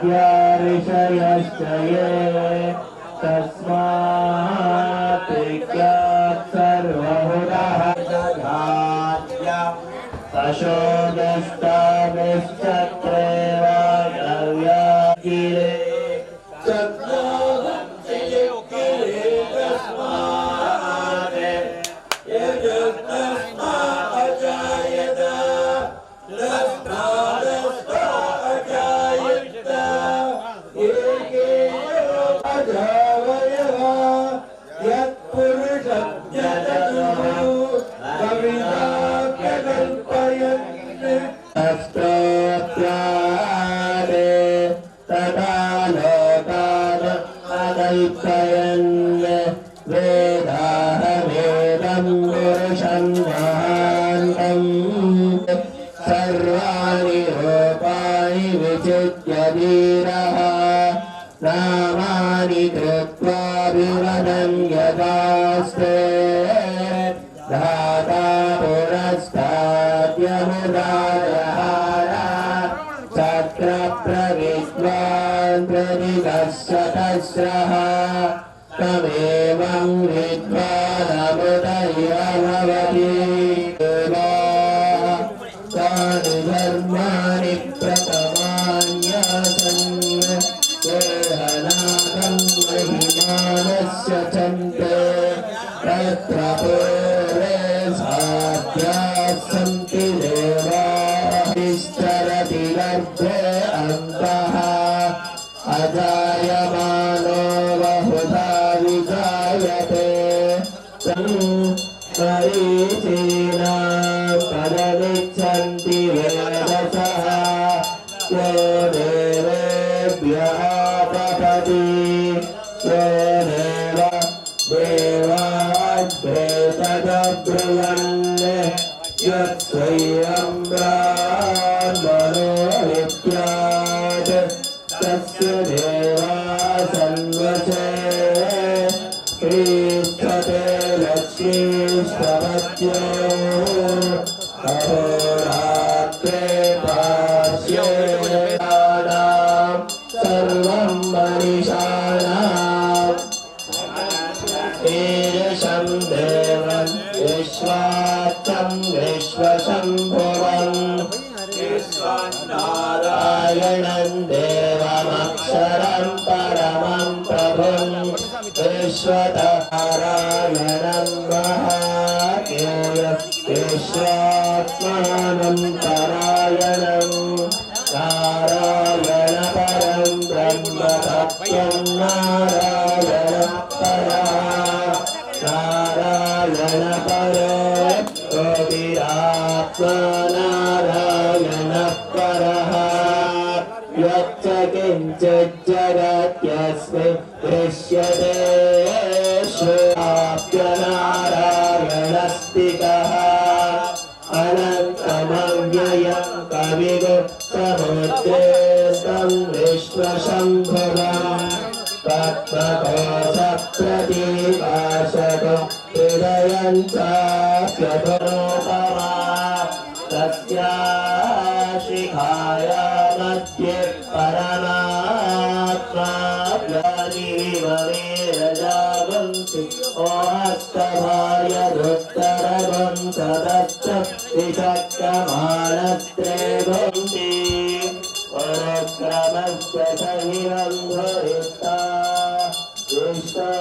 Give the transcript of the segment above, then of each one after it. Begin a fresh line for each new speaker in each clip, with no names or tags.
ऋषयश्च ये तस्मात् विज्ञात् सर्वहुरः पशो दष्टाभिश्चक्रे वायव्यागिरे सर्वाणि रूपाणि विचित्य वीरः नामानि कृत्वा विवदन् यदास्ते धाता पुरस्ताद्यमुदारहार चक्रप्रविद्वान् प्रदिगस्सहस्रः तमेवं विद्वानमुदयभवति तानि धर्माणि प्रथमान्यासन् देहनाथं महिमानस्य चन्ते तत्र पूर्वे साध्याः सन्ति देवाः विस्तरति गर्भे अन्तः अजायमानो बहुधा विजायते मरीचीना पदमिच्छन्ति वेदसः यो देवेभ्यः तपति यो देव देवाद्भेतदब्रुवन् यत्स्वयं ब्राह्मणो विद्यात् तस्य देवा सन्वचे प्रीष्ठते लक्ष्मीस्तवत्यो अहोरात्रे पार्श्वेयानां सर्वं मनीषाणाम् ईदृशं देवं विश्वाच्चं विश्वशम्भुवन् नारायणं देवमक्षरं परमं प्रभुं विश्वनारायणं महाज्ञेयं विश्वात्मानं परायणं नारायणपरं ब्रह्म सत्यं नारायणपरो गोविरात्मा यच्च किञ्चित् जगत्यस्मिन् दृश्यते श्रुताप्यनारायणस्तिकः अनन्तमव्ययं कविगुप्तमुद्रेष्टं विश्वशम्भुवम् पद्मकोशप्रदीपाशको हृदयं चाप्यतोपमा तस्याशिखाया मध्ये परमात्मा ज्ञानिविमवेरजागन्ति ओहस्तभार्य दुत्तरगं तदश्च विचक्रमाणस्त्रे भवन्ति परक्रमस्य सहिवं धरिता कृष्णो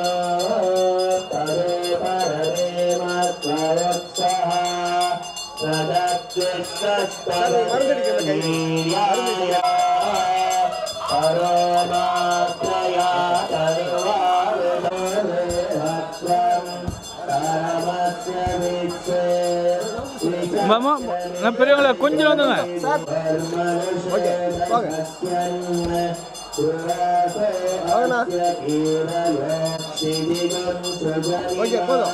तदे परमे मत्वरक्षः
Vamos, பெரியவங்கள கொஞ்சம் வந்துங்க.
ஓகே வாங்க. ஓகே போதும்.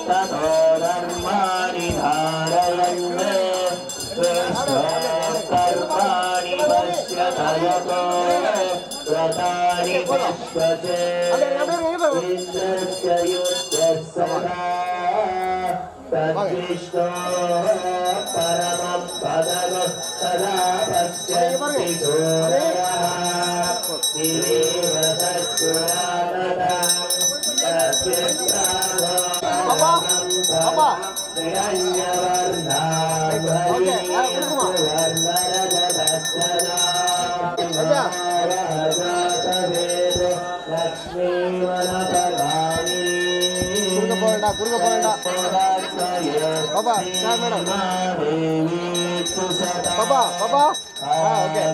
ततो धर्माणि धारयन् कर्माणि पश्यत यतो व्रतानि पश्यते इन्द्रस्य युद्धः सदा तद्विष्णो परमं पदं सदा पश्यन्ति सूरयः दिवेव तत्पुराणदा
குறுக்க போறேன்டா பாபா சார் மேடம் பாபா பாபா ஓகே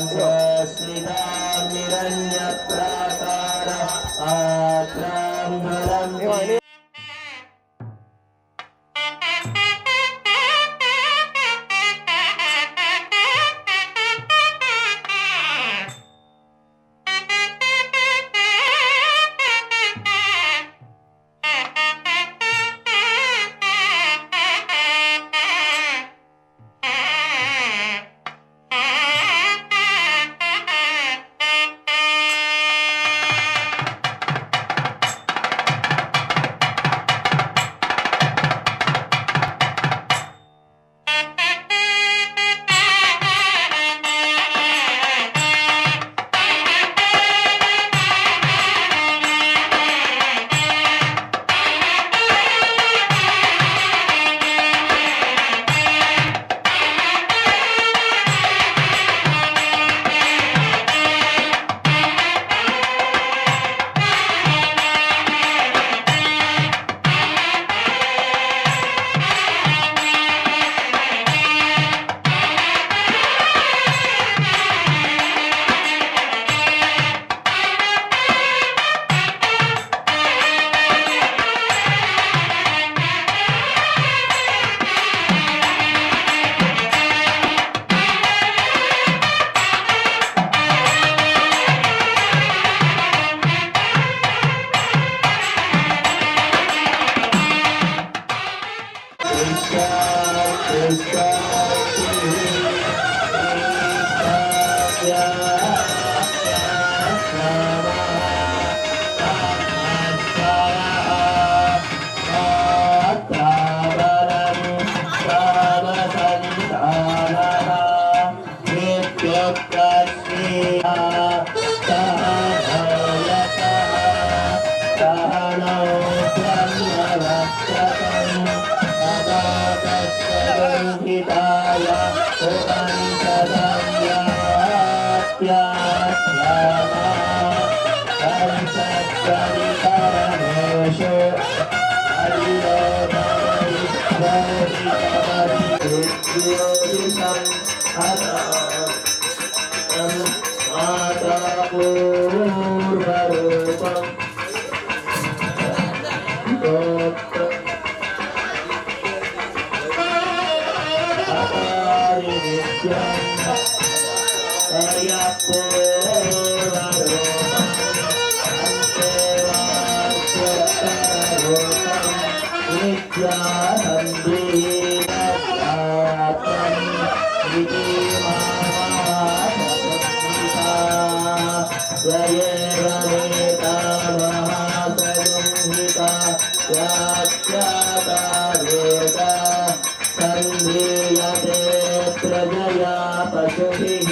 प्रजया पशुभिः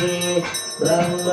ब्रह्म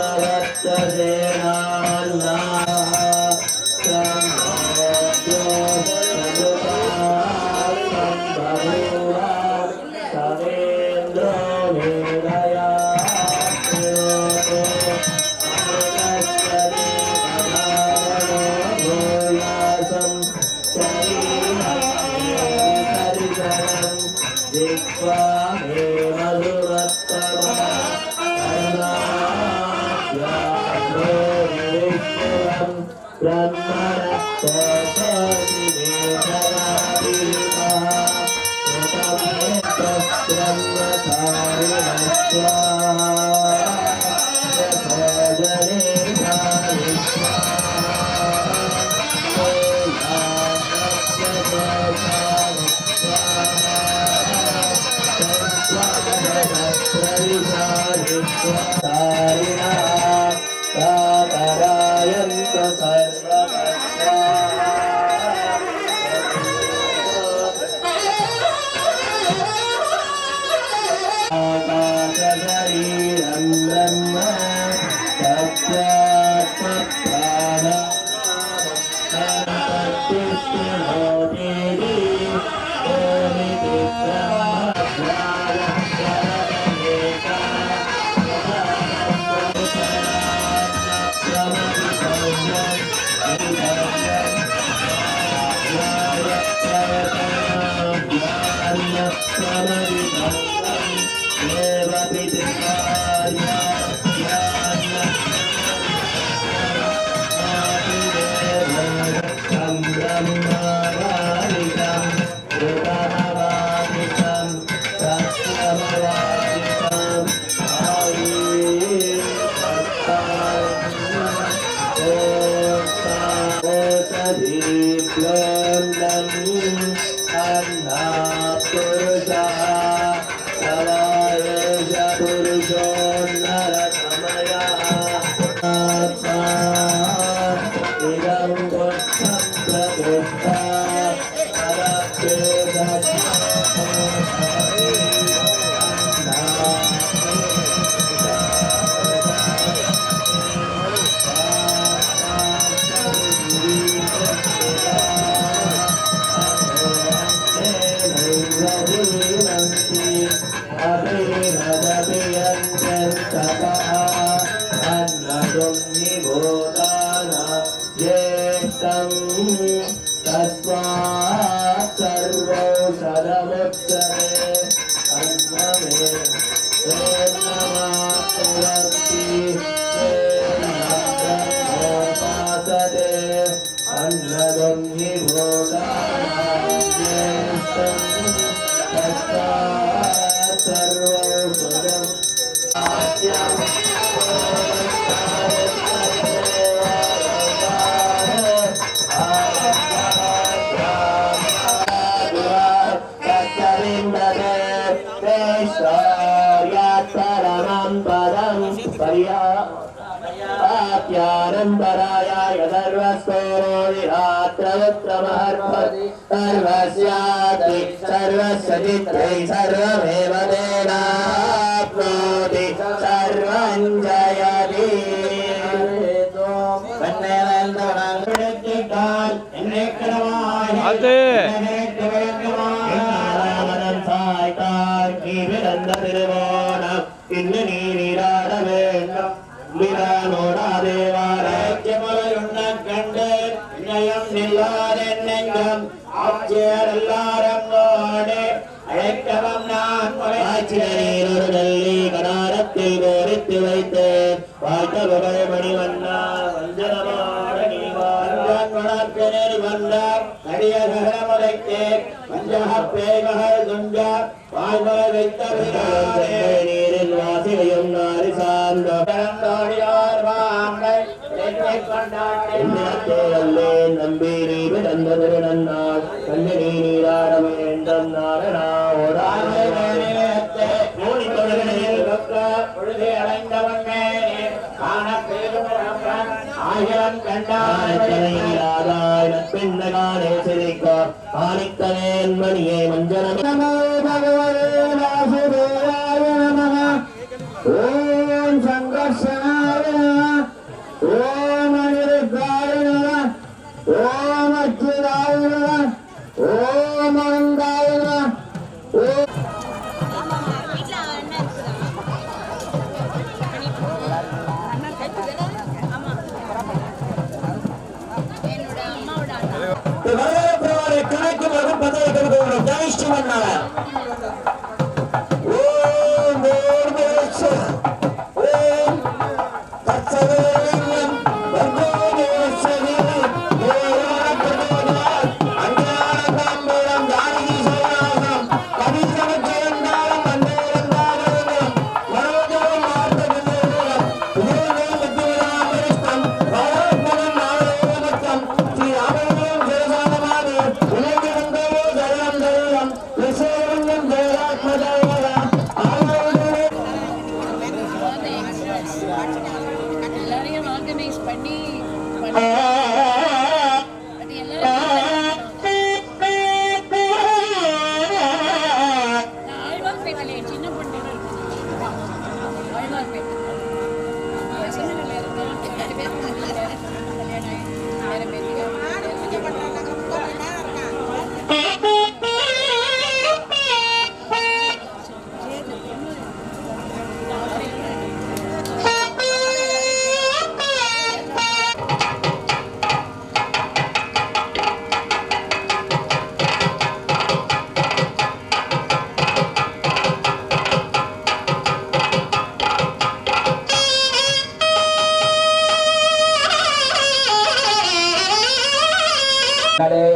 Nandaraaya Sarvasvorovihatravuttramaharbhati Sarvasyati Sarvasajitri Sarvameva Denapnoti Sarvanjayati
அது
ഇന്ന് നീ നീരാട വേണം ോടാദേവാരാജ്യമലയുണ്ണ കണ്ട് ഇണയം നില്ലാരെന്നെങ്കം ആച്ചേരെല്ലാരങ്ങോടെ അയക്കവം ഞാൻ നീരൊരുതല്ലി കടാരത്തിൽ കോരിത്ത് വൈത്ത് വാഴ്ത്തവകൾ മണിവണ്ണ വഞ്ചനമാട നീ വാഴ്വാൻ വളർത്തനേരി വന്ന കടിയ സഹരമുലയ്ക്ക് വഞ്ചഹപ്പേകഹൾ തുഞ്ച വായ്മല வைத்த நீரில் வாசிலையும் நாரி சார்ந்தோடியார் வாங்கை நம்பி நீ பிறந்தது நன்னாள் கண்ணு நீ நீராட வேண்டும் பொழுது அடைந்தவண்ணே காண பெருமரப்பன் ஆயிரம் கண்டாய் பின்னகானே சிரிக்கோ ஆணித்தனேன் மணியே மஞ்சள் நமோ பகவதே வாசுதேவாய நமः ஓம் சங்கர்ஷனாய நமः ஓம் அனிருத்தாய நமः ஓம் அச்சுதாய நமः ஓம் அனந்தாய நமः ஓம் கணக்கு வகுப்பதற்கு ஜெயிஷ்டமன்னார் Jaya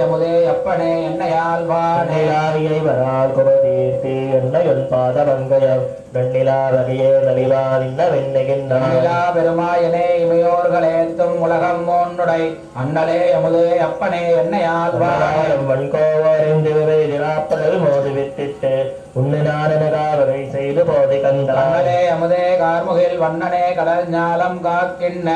அமுதே அப்பனே என்னையால்
வானையாரியை வரால் குமதீர்த்தி என்னையொன் பாத வங்கயம் வெண்ணிலா வகையே நலிவா நின்ன வெண்ணுகின்றா
பெருமாயனே இமையோர்களேத்தும் உலகம் ஒன்னுடை அண்ணலே அமுதே அப்பனே என்னையால்
வாயம் வன்கோவறிந்திராப்படல் மோதி வித்திட்டு உன்னினானவகை செய்து போதி கந்தே
அமுதே கார்முகில் வண்ணனே கடல் ஞாலம் காக்கின்ன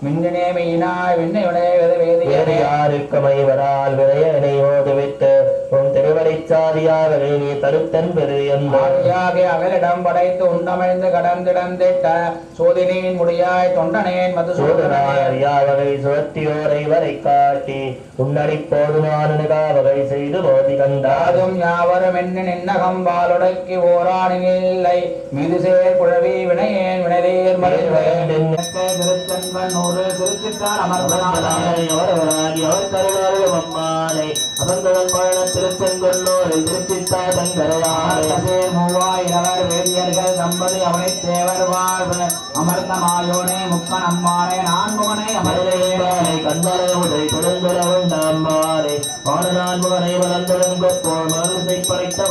மின்னினே மீனாய் விண்ணியுனே வேதியனே
யாருக்குமை வரால் விரையனை ஓதுவிட்டு உன் திருவடிச்சாதியாவரை நீ தருத்தன் பெருயாகி
அவரிடம் படைத்து உண்டமைந்து கடந்திடந்திட்ட சோதினின் முடியாய் தொண்டனேன்
மதுசூதனாவகை சுழத்தியோரை வரை காட்டி உன்னடி போதுமானவகை செய்து போதி கந்தாதும்
யாவரும் என்ன நின்னகம்பாலுடைக்கு ஓரானில்லை மீது சேர் குழவி வினையேன் வினைதேர் திருச்சென்பன் நூறு திருச்சித்தார் அமர்ந்தனாய்
அவர் கருவாரும் அம்மானை அமர்ந்தவன் பழன திருச்செங்கொன்னூரில் திருச்சித்தார் தங்கரவாரே
மூவாயிரவர் வேதியர்கள் தம்பதி அவனை தேவர் வாழ்வு அமர்ந்த மாயோனே முக்கன் அம்மானே நான்முகனை
அமரேவானை கண்மலை உடை தொடர்ந்துறவும் நாம்பாரே வானநான்முகனை வளர்ந்தொழுங்கொப்போர் மருசை படைத்த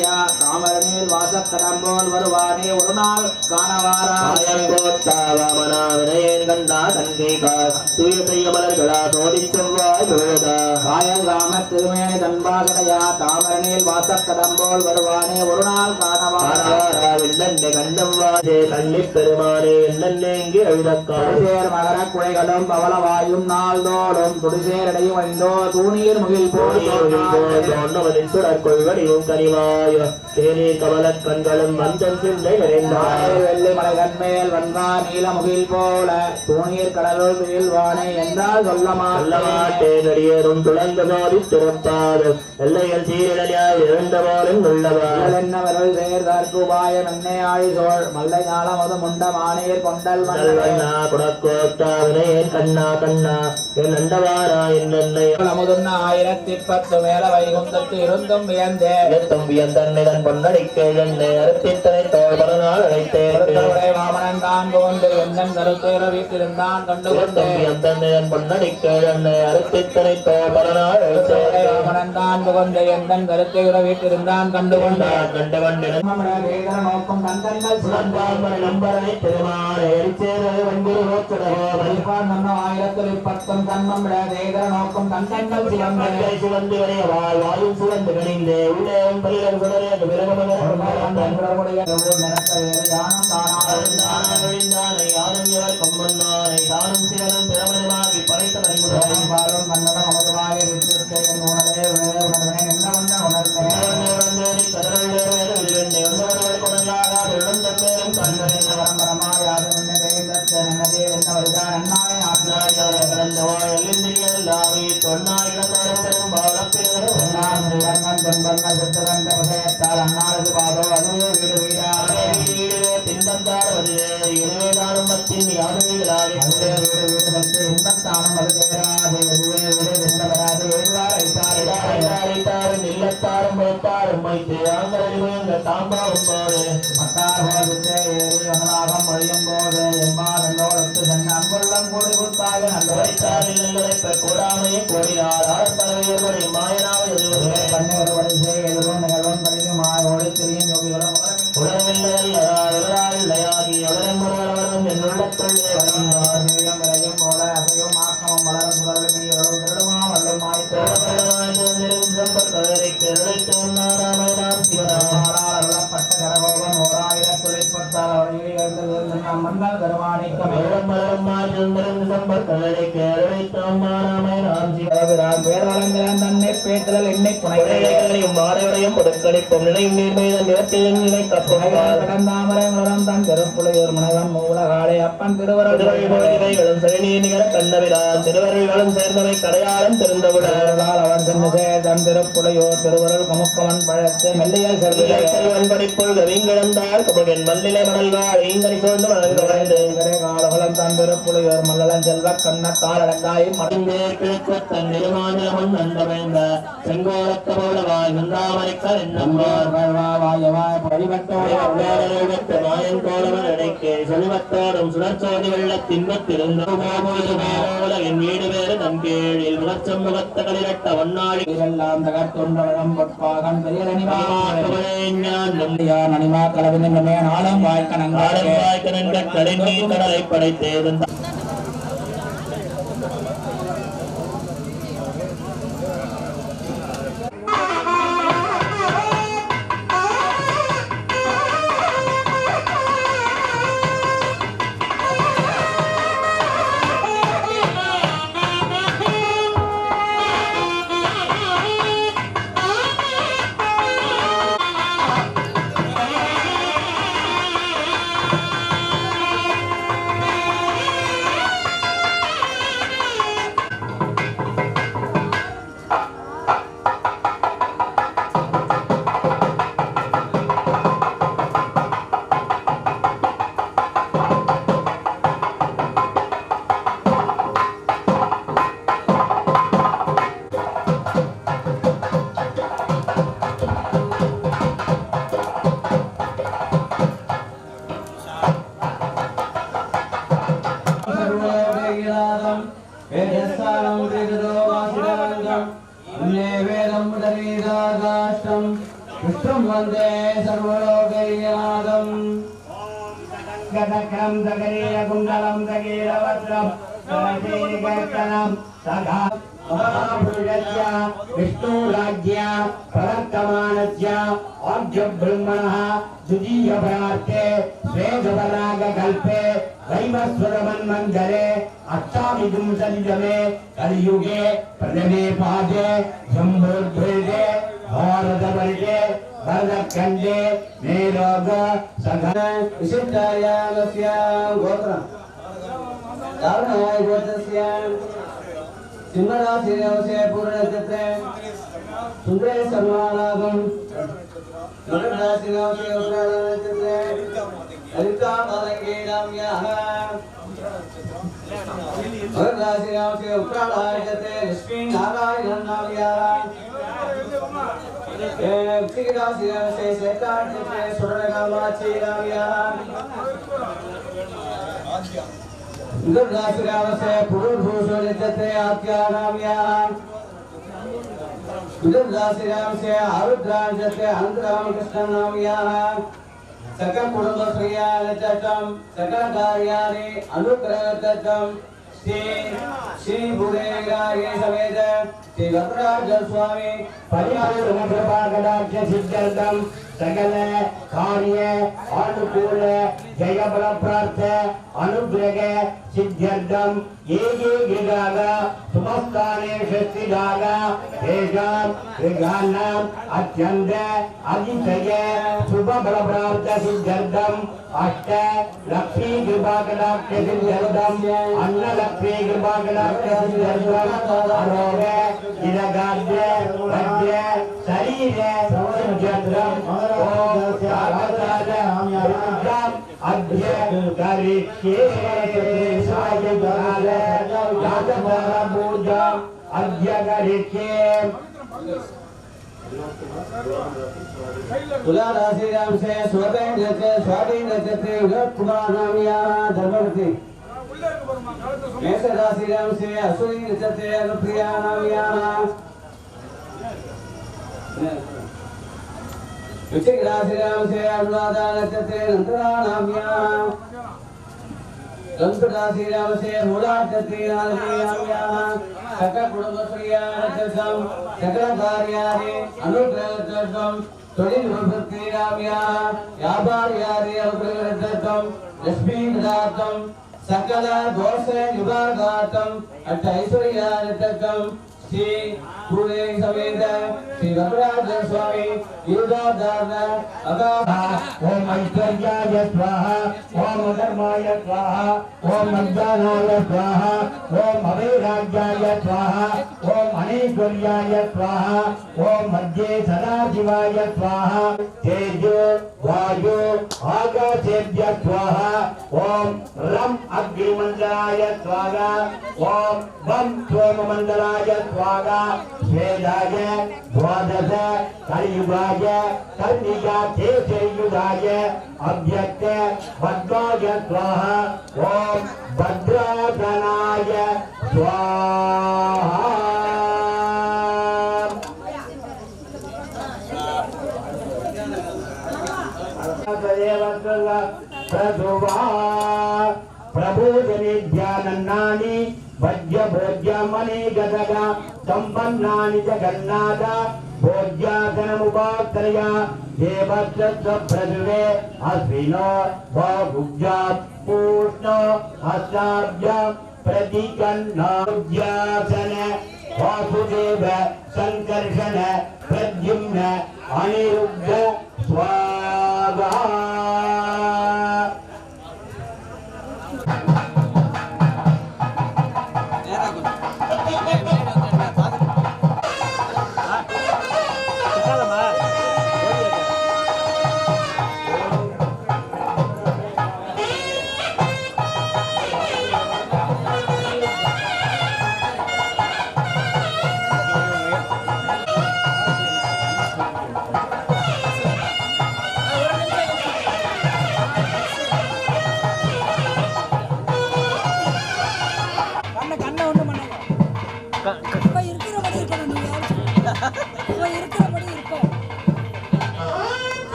மாயா தாமரனில் வாசக்கடம்போல் வருவானே ஒரு நாள்
காணவாராயன் கண்டா தங்கை தூய செய்ய மலர்களா சோதி செவ்வாய் விழுதா
காயல் ராம திருமேனி தன்பாகனையா தாமரனில் வாசக்கடம்போல் வருவானே ஒரு நாள் காணவாரா
என்னென்னை கண்டம் வாசே கண்ணி பெருமானே என்னென்னேங்கி எழுதக்கார்
மகர குழைகளும் பவளவாயும் நாள்தோறும் துடிசேரடையும் அணிந்தோ தூணீர் முகில்
போன்னவனின் சுடற்கொள்வடியும் கனிவாய தேனி கமலக் கண்களும் மஞ்சள் சிந்தை நிறைந்தாய்
வெள்ளி மலை கண்மேல் வந்தா நீல முகில் போல தூணீர் கடலுள் வீழ்வானே என்றால் சொல்ல
மாட்டேன் அடியரும் துளங்க சோதி திறப்பாது எல்லையில் சீரழியாய் இருந்தவாறும் உள்ளவாள்
என்னவர்கள் சேர்தார்க்கு உபாயம் என்னே ஆழி சோழ் மல்லை ஞாலம் அது முண்ட மானீர் கொண்டல்
மன்னா குடக்கோட்டாவினே கண்ணா கண்ணா என் அண்டவாரா என்னை
அமுதுன்ன 1010 மேல வைகுந்தத்து இருந்தும் வியந்தே
வியந்தன்னிடன் பொன்னடிக்கை எண்ணே அறுத்தித்தனை தோல் பலநாள் அழைத்தேன்
வாமனன் தான் புகுந்து எந்தன் கருத்தேற வீட்டிருந்தான் கண்டுகொண்டு
வியந்தன்னிடன் பொன்னடிக்கை எண்ணே அறுத்தித்தனை தோல் பலநாள் அழைத்தேன்
வாமனன் தான் புகுந்து எந்தன் கருத்தேற வீட்டிருந்தான் கண்டுகொண்டான் நோக்கும் கந்தன்கள்
சுழந்தாமல் நம்பரை திருமாலை எரிச்சேரவை வன்புரு நோக்குடவோ
1010 கண்மம் விட தேகர நோக்கும் கந்தன்கள்
சுழந்து வரைய வாயும் சுழந்து கணிந்தே உள்ளே பலிகள் சுடரே யாரும் இவர் கொம்பொன்னானை தானும் சிவனும் பிரமணமாகி படைத்த வரிமுறை
மன்னடம் அமதமாக
கூடாமையை கோடினார் ஆழ்பறவையோடு மாயனாவை உடவில்லையாகி எவரும் ஒருவரும் என்னுள்ளத்துள்ளே
போல அசையும் ஆக்கமும் மலரும் சுடலும் திருடுமா வல்லும் மாய்ப்பட்ட கரகோபன் 1000 துளைப்பட்டால் மங்கள் கருவாணிக்கம்
மலரும் மாற்றந்தரும் சம்பர்களை கேரவைத்தம் மாறாமை நாம்
சிவபிரான் வேதாளங்கள் தன்னை பேட்டல் எண்ணெய் புனைகளையும்
மாறவரையும் கொடுக்களிப்பும் நினைவு நீர்மீதம் நிலத்திலும் நிலை கப்புமால்
கடந்தாமரங்களுடன் தன் திருப்புலையூர் முனைவன் மூலகாலை அப்பன்
திருவருள்களும் சரி நிகர கண்ணவிரான் திருவருள்களும் சேர்ந்தவை கடையாளம் திருந்தவிடால்
அவன் சென்று தன் திருப்புலையூர் திருவருள் கமுக்கவன் பழத்து மெல்லியல்
செல்வன் படிப்புள் கவிங்கிழந்தால் கமுகன் மல்லிலை மணல்வாள் ஈங்கரை சூழ்ந்து வளர்ந்து
காலகுலம் தன் திருப்புலையூர் மல்லலன் செல்வ கண்ணத்தால் அடங்காய்
மடிந்தே கிழக்கு தன் நிருமாநிலமும் நந்தமைந்த செங்கோலத்த போலவாய் நந்தாமரைக்கல் என்னம்மார்
வாயவாய் படிவட்டோடு
மாயன் கோலவன் அடைக்கே செல்வத்தோடும் சுழற்சோதி வெள்ளத்தின்பத்திருந்த என் வீடு வேறு தன் கீழில் முகச்சம் முகத்த களிரட்ட ஒன்னாழி
எல்லாம் தகர்த்தொன்றவழம் பொற்பாகன் பெரியலனிமா
அனிமா கலவினமே நாளும் வாய்க்கணங்க கடைநீர் கடலை படைத்தேன்
वन्दे सर्वलोकैकनाथं गदक्रं दगरीकुण्डलं दगीरवज्रं दगीरकर्कणं सखा महापुरुषस्य विष्णुराज्य प्रवर्तमानस्य आद्यब्रह्मणः द्वितीयपरार्थे श्वेतपरागकल्पे वैवस्वतमन्वन्तरे अष्टाविंशतितमे कलियुगे प्रथमे पादे शम्भोद्भृते भारतवर्षे भरतखण्डे मेरोग सघन विशिष्टायागस्य गोत्रम् दारुणाय गोत्रस्य सिंहराशिरवसे पूर्णनक्षत्रे सुन्दरे सर्वानागम् नक्षत्राशिरवसे उत्तरानक्षत्रे ललितामालङ्गीणाम्याः नक्षत्राशिरवसे उत्तरानक्षत्रे लक्ष्मीनारायणनाम्याः वृश्चिकराशिरवसे श्वेतानक्षत्रे सुवर्णकामाक्षीनाम्याः मिथुनराशिरवसे पुरुषभूषो नक्षत्रे आत्यानाम्याः मिथुनराशिरवसे आरुद्रानक्षत्रे अनन्तरामकृष्णनाम्याः सकल कुटुम्बश्रिया नक्षत्रं सकल कार्याणि अनुग्रहनक्षत्रं श्री भूदेवीराये समेत श्री वरदराज स्वामी परिवार प्रभाकराज्य सिद्धार्थं सकल कार्य अनुकूल जय बल प्रार्थ अनुग्रह सिद्धार्थं ये गिराग सुमस्ताने षष्टिदाग तेषां गृहाणाम् अत्यन्त अधिशय शुभ बल प्रार्थ सिद्धार्थं अष्ट लक्ष्मी कृपाकटाक्ष सिद्धार्थं अन्न लक्ष्मी कृपाकटाक्ष सिद्धार्थं आरोग्य इदगाद्य भद्य शरीर सिद्धार्थं अद्य करिष्ये सायकाल पूजा अद्य करिष्ये तुला राशिराम से स्वाति नक्षत्रे उदय कुमार नामिया धर्मवती मेष राशिराम से अश्विनी नक्षत्रे अनुप्रिया नामिया वृश्चिक राशिराम से अनुराधा नक्षत्रे नंदना नामिया धनु राशिराम से मूला नक्षत्रे नामिया सकल कुटुम्बश्रिया नक्षत्रं सकल कार्याणि अनुग्रहनक्षत्रं தொழில் விருத்தி நாமியா வியாபாரியாரி अनुग्रहनक्षत्रं लक्ष्मी पदार्थम सकल दोष निवारणार्थम अष्टैश्वर्यार्थकम श्री पूरे समेत श्री वरदराज स्वामी गिरिधारण अगाधा ओम ऐश्वर्याय स्वाहा ओम धर्माय स्वाहा ओम अज्ञानाय स्वाहा ओम अवैराग्याय स्वाहा ओम अनैश्वर्याय स्वाहा ओम मध्ये सदाशिवाय स्वाहा तेजो वायु आकाशेभ्य स्वाहा ओम रम अग्निमंडलाय स्वाहा ओम वम सोममंडलाय स्वाहा वेदाय द्वादश कलियुगाय कन्निका केशयुगाय अभ्यक्त भद्राय स्वाहा ओम भद्राधनाय स्वाहा प्रभोजनेभ्यानन्नानि भज्य भोज्य मणि गदग सम्पन्नानि जगन्नाथ भोज्यासनमुपात्तरया देवस्य अश्विनो बहुभुजा पूर्ण हस्ताभ्य प्रतिकन्नाभ्यासन वासुदेव संकर्षण प्रद्युम्न अनिरुद्ध स्वाहा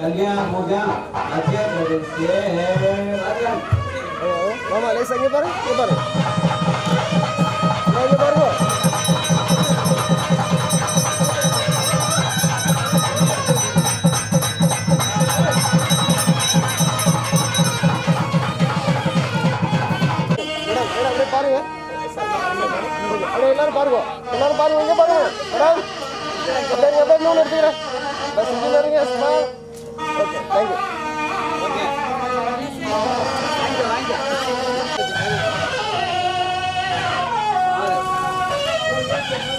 कल्याण पूजा
Mama, lagi baru, ini baru. Lagi baru. Ada baru ya? Ada baru ini baru. Ada yang baru nanti lah. Basi dinarnya semua. Okay, thank you. Okay.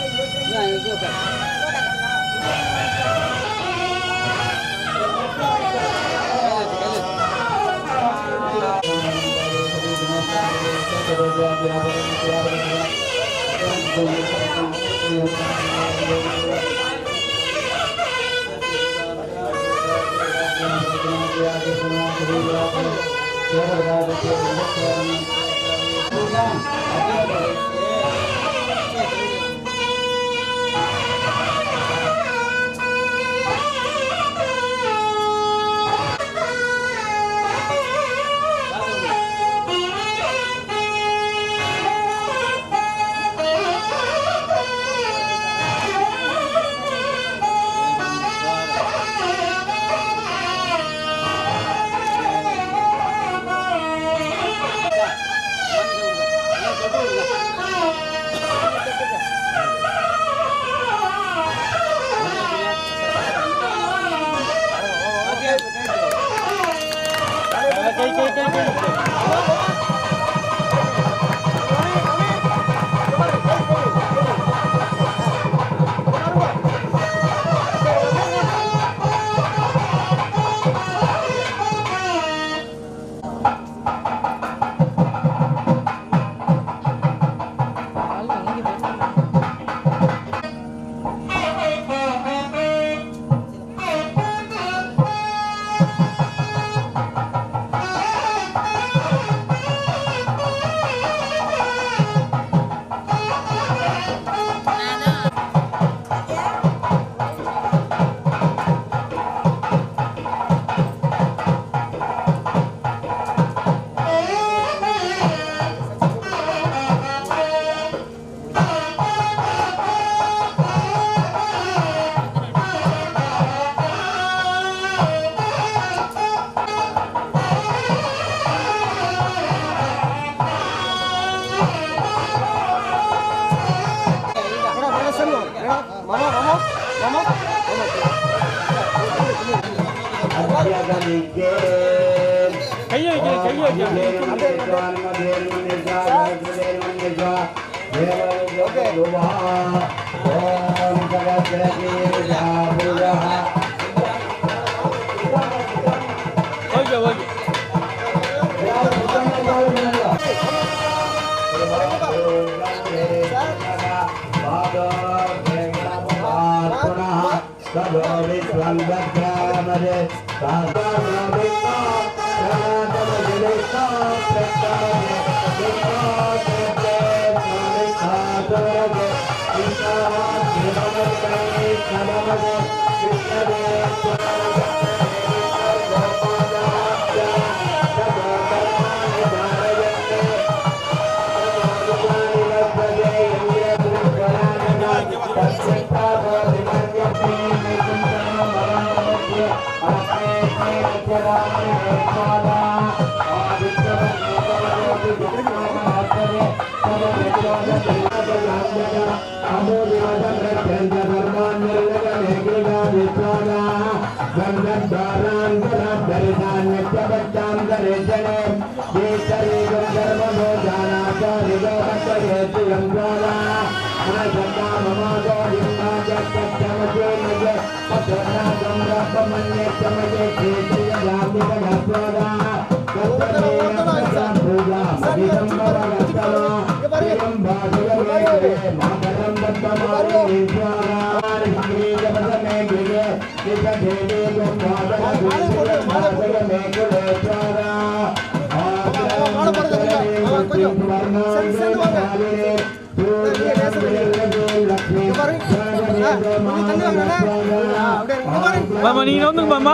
Mama ni nonton mama.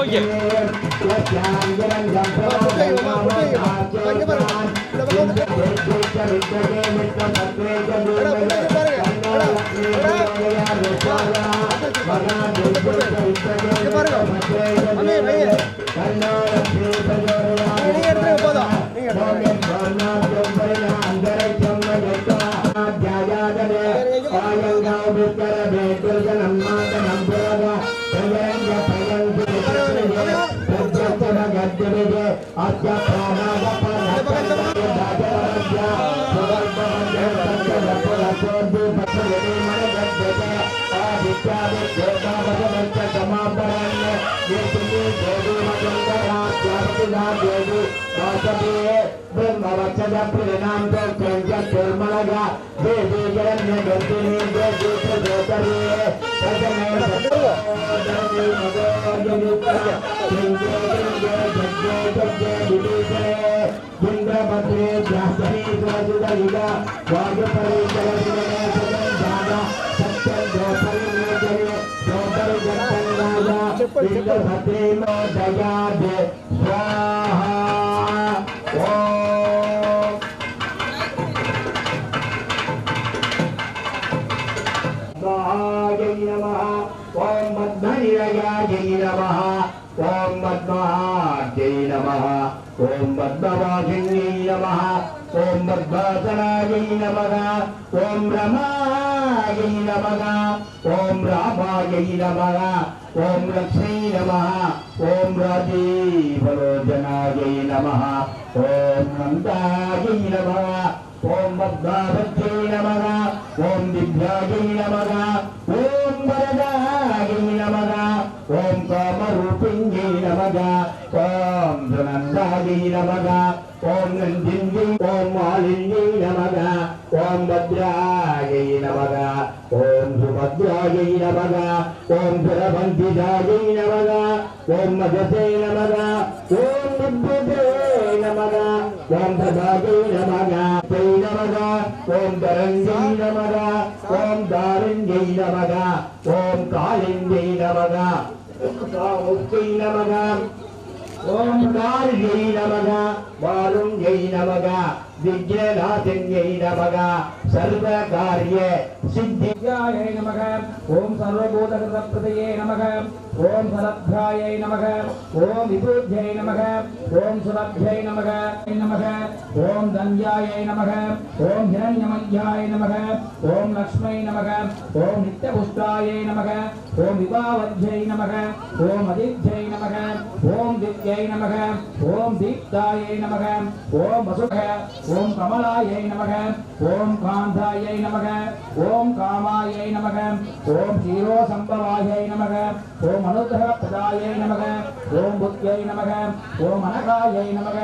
Oke.
वक्षद प्रणाम तो कंज निर्मलगा देवी जरण्य गर्दिनी देवी प्रदोतरे प्रजने देवी मगोजनिता सिंगे जग्गे जग्गे विदिते इंद्रभद्रे जासनी द्वादुदलिगा वागपरि जलदिने सदन जागा सत्य दोपरि जने दोपरि जगन्नाजा इंद्रभद्रे no दया दे स्वाहा ओम पद्मनिलयाय नमः ओम पद्माजय नमः ओम पद्मवासिन्यै नमः ओम पद्मासनाय नमः ओम रमाय नमः ओम रामाय नमः ओम लक्ष्मी नमः ओम राजीवलोचनाय नमः ओम नन्दाय नमः ओम पद्मावत्यै नमः ओम दिव्याय नमः ओम वरदाय नमः ओम कामरूपिण्यै नमः ओम धनन्दाय नमः ओम नन्दिन्यै ओम मालिन्यै नमः ओम भद्राय नमः ओम सुभद्राय नमः ओम सुरवन्दिताय नमः ओम मदसे नमः ओम बुद्धे नमः ओम सदायै नमः तै नमः ओम तरङ्गै नमः ओम दारिण्यै नमः ओम कालिन्यै नमः मुक्त्यै नमः ओम कार्यै नमः वारुण्यै नमः विघ्ननाशिन्यै नमः सर्वकार्य सिद्धियाय नमः ओम सर्वभूतकृतप्रदये नमः ओम सरद्धायै नमः ओम विबुद्ध्यै नमः ओम सुरभ्यै नमः ओम धन्यायै नमः ओम हिरण्यमय्याय नमः ओम लक्ष्मै नमः ओम नित्यपुष्टायै नमः ओम विभावध्यै नमः ओम अदित्यै नमः ओम दिव्यै नमः ओम दीप्तायै नमः ओम वसुधः ओम कमलायै नमः ओम कान्तायै नमः ओम कामायै नमः ओम क्षीरोसम्भवायै नमः ओम अनुग्रहप्रदायै नमः ओम बुद्ध्यै नमः ओम अनघायै नमः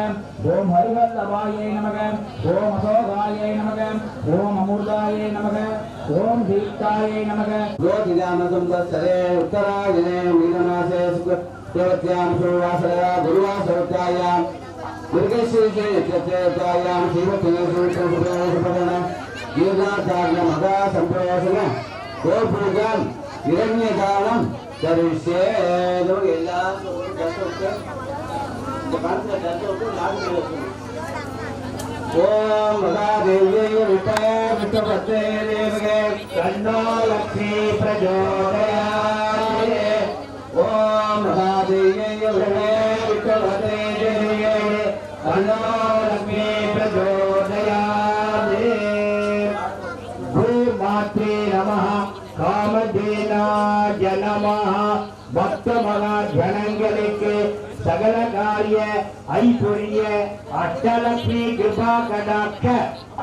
ओम हरिवल्लभायै नमः ओम अशोकायै नमः ओम अमूर्धायै नमः ओम दीप्तायै नमः ज्योतिर्यामसंवत्सरे उत्तरायणे मीनमासे शुक्लदेवत्यां सुवासरया गुरुवासरत्यायां मृगशीर्षेत्यायां श्रीमतीसुपदन गीर्णाचार्य मगा संप्रवेशन गोपूजन हिरण्यदानं करिष्ये ओम महादेव्यै विष्णुपत्रे देवगे तन्नो लक्ष्मी प्रचोदयात् ओम महादेव्यै विष्णुपत्रे देवगे तन्नो लक्ष्मी प्रचोदयात् भूमात्रे नमः कामधेनाय नमः भक्तमहाजनங்களுக்கு सकल कार्य ऐश्वर्य अष्टलक्ष्मी कृपा कटाक्ष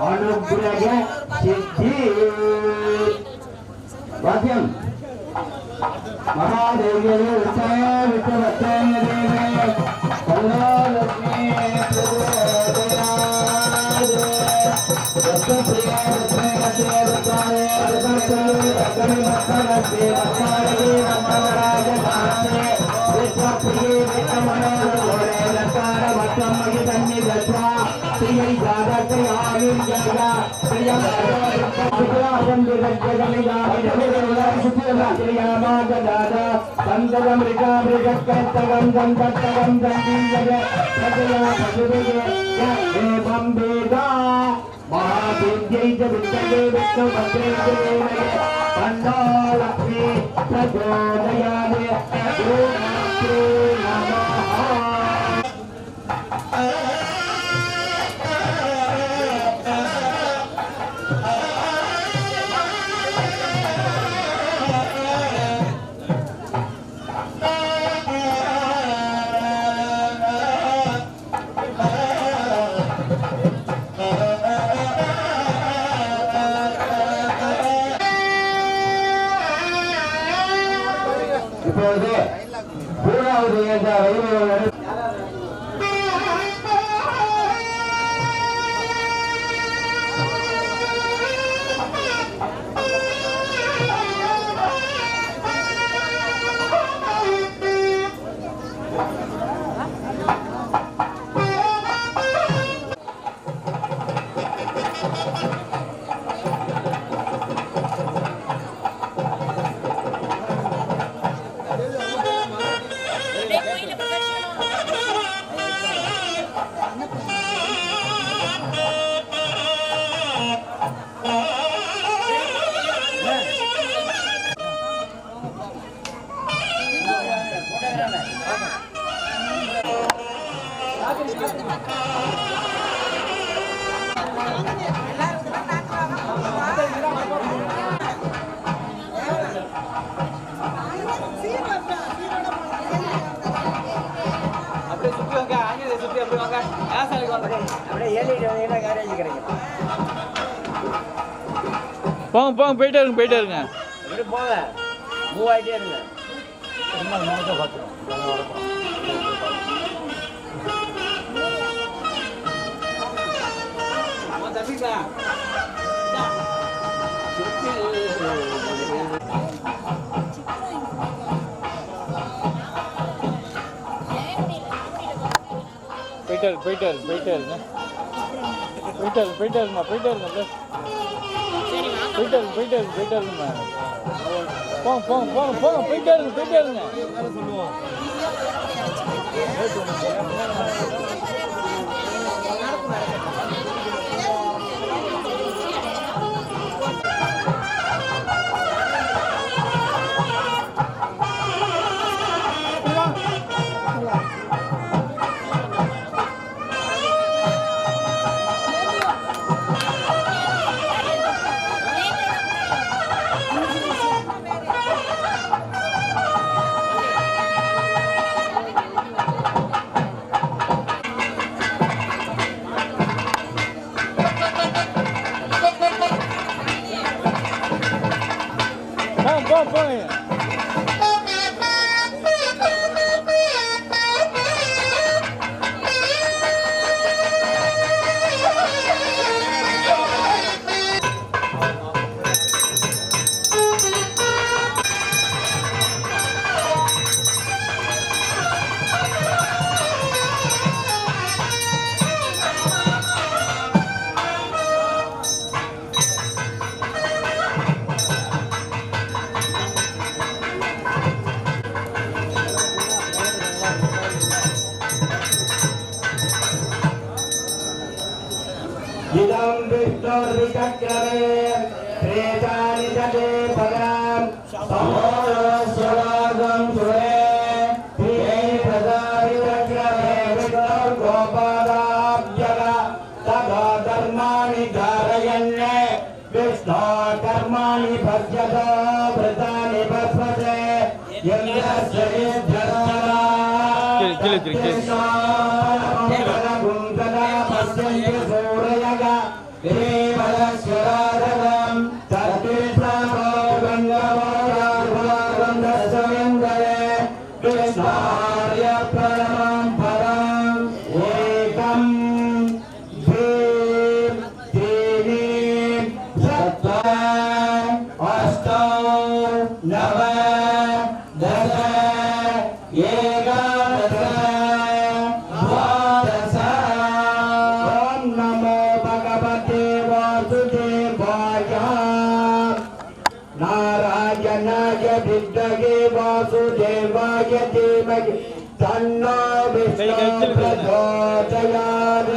अनुग्रह सिद्धि वाद्यम महादेवी
அப்படியே சுற்றி வாங்க, ஆங்கில சுற்றி அப்படி வாங்க, ஆசாரிக்கு வாங்க. அப்படியே ஏறிட்டு வந்தீங்கன்னா கேரேஜ் கிடைக்கும்.
போங்க போங்க, போயிட்டே இருங்க போயிட்டே இருங்க.
இப்படி போங்க, மூவ் ஆகிட்டே இருங்க. தப்பிங்களா?
போயிட்டே இருங்க போயிட்டே இருங்க போயிட்டே இருங்கம்மா போயிட்டே இருங்கம்மா. போங்க போங்க போங்க போங்க, போயிட்டே இருங்க. போங்க.
इदं विष्णुर्विचक्रमे प्रेतानि जटे पदां समोरस्वरागं सुरे प्रिये प्रदाविचक्रमे विष्णुर्गोपादाब्जग तदा धर्माणि धारयन् विष्णो कर्माणि भज्यतो व्रतानि भस्मसे यज्ञस्य विध्यर्थना देवलश्वराधनं तत्त्वप्रापो गङ्गावारार्वागं दशवेन्दरे कृष्णार्य परमं पदम् एकं द्वे त्रीणि चत्वारि अष्टौ नव दश एकादश द्वादश ॐ नमो भगवते वासुदेवाय नारायणाय विद्महे वासुदेवाय धीमहि तन्नो विष्णुः प्रचोदयात्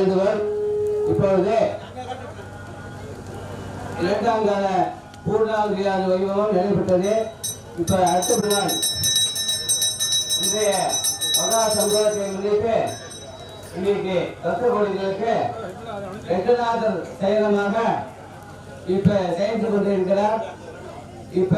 வேண்டுகோள். இப்பொழுது 2ஆம் கால பூர்ணாவதியான வைபவம் நடைபெற்றது. இப்ப அடுத்த நாள் இன்றைய மகா சம்பவத்தை முன்னிட்டு இன்னைக்கு பக்த கோடிகளுக்கு ரெட்டநாதர் சயனமாக இப்ப செயல்பட்டு கொண்டிருக்கிறார். இப்ப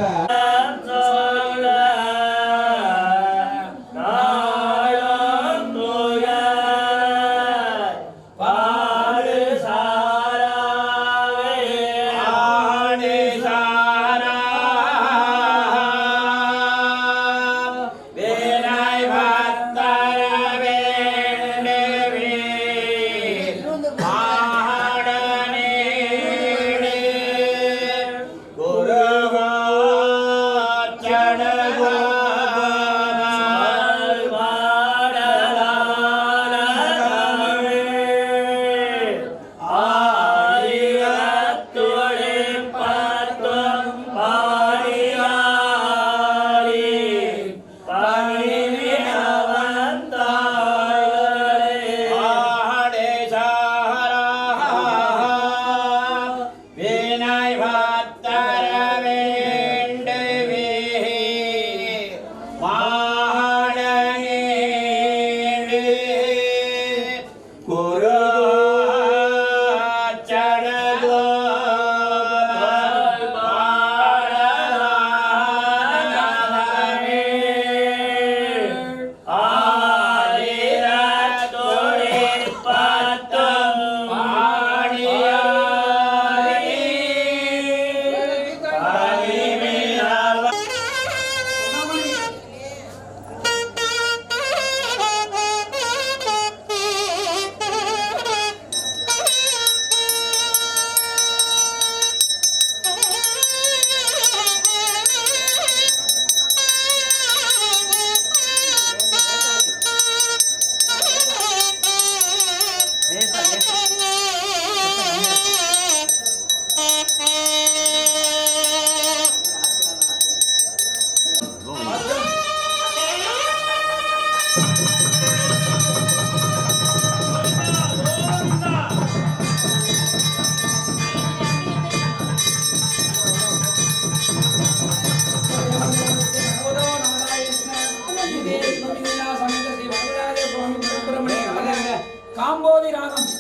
காம்போதி ராகம்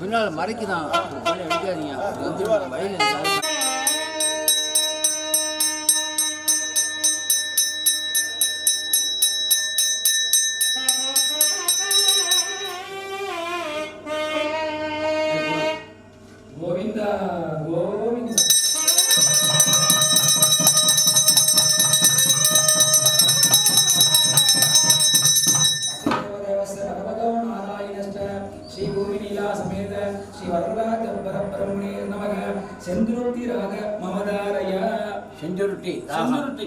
பின்னால் மறைக்குதான் அடிக்காதீங்க வயலில்
கோவிந்தா கோவிந்தா श्री भूमि नीला समेत श्री वरराज परब्रह्मणे नमः सेंदुरुट्टी राग ममदारय
செஞ்சுருட்டி
सेंदुरुट्टी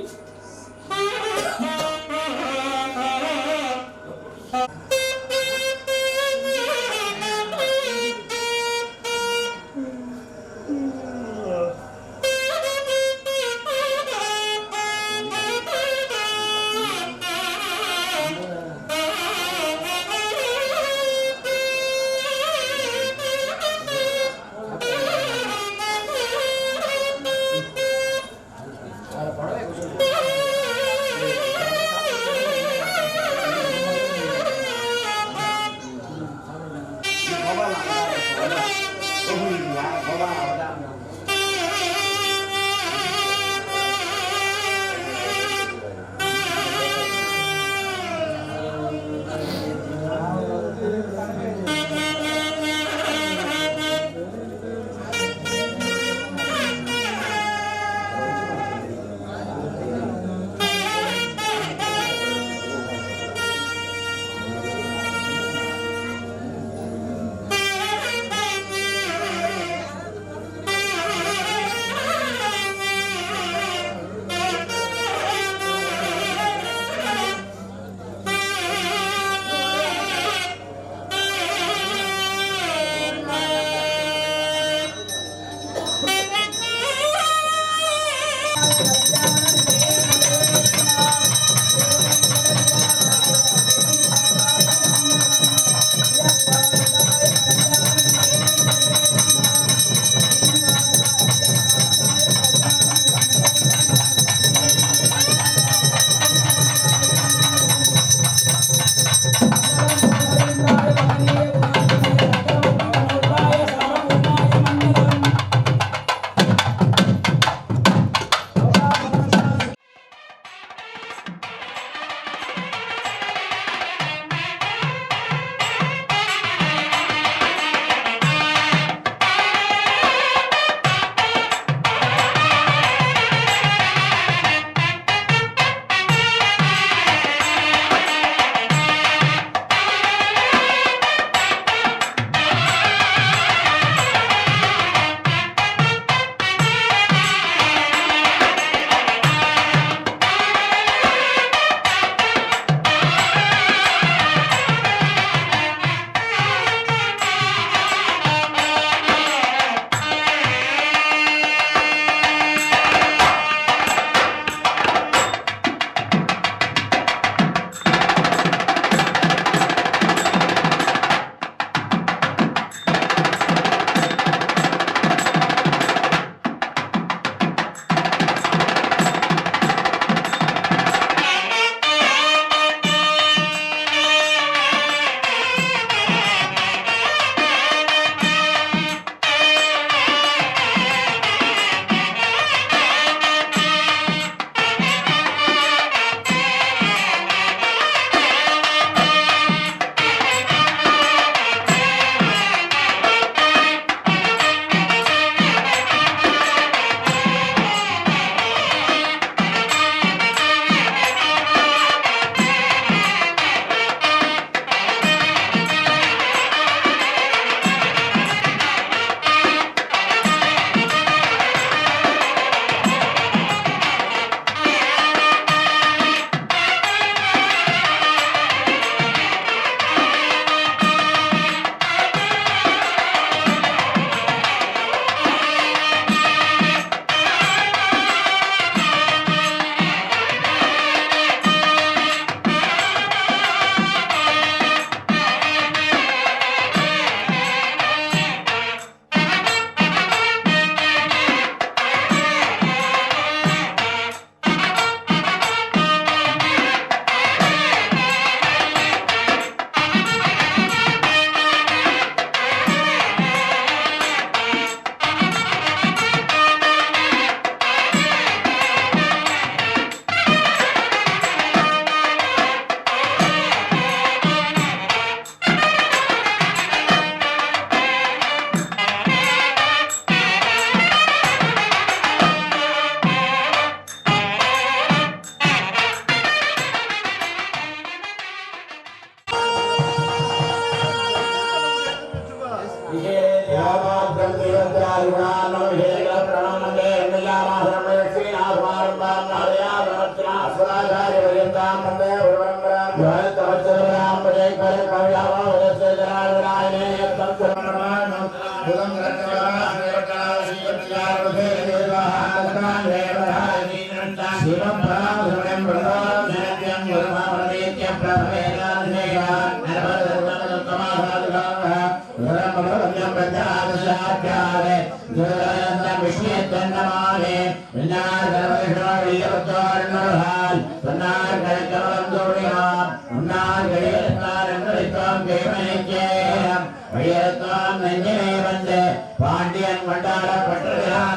பாண்டியன் கொண்டாடப்பட்டிருக்கிறான்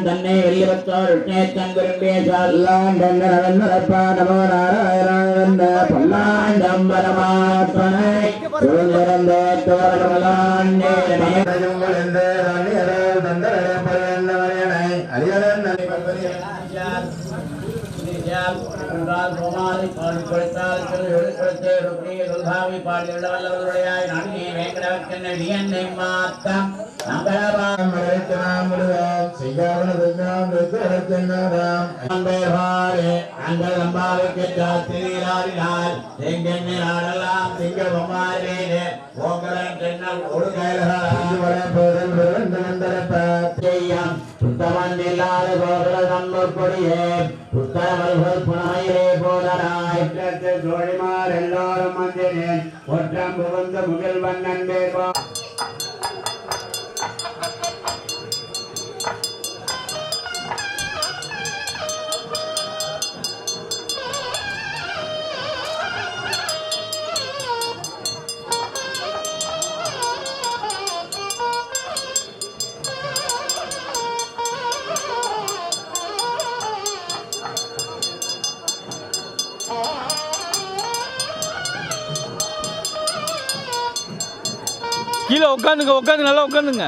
தன்னை வெளியவற்றோர் பல்லாண்டம் பரமாத்மனை
அங்கராம் மரத்தனாம் முருகன் சிங்காவன துங்காம் ருத்ரரத்தினாராம் அம்பேர்வாரே அங்கள் அம்பாவுக்கு திருநாள் எங்கென்ன நாடெல்லாம் திங்கள் பொம்மாரேனே ஓங்கரன் தென்னல் ஒடுகையலாம் புத்தமந்தில்லாத கோகுல தம்மூர் கொடியே புத்தமல்கள் புனமையிலே போதனாய் தோழிமார் எல்லோரும் வந்தினேன் ஒற்றம் புகுந்த முகில் வண்ணன் பேர்வா
கீழே உட்காந்துங்க உட்காந்து நல்லா உட்காந்துங்க.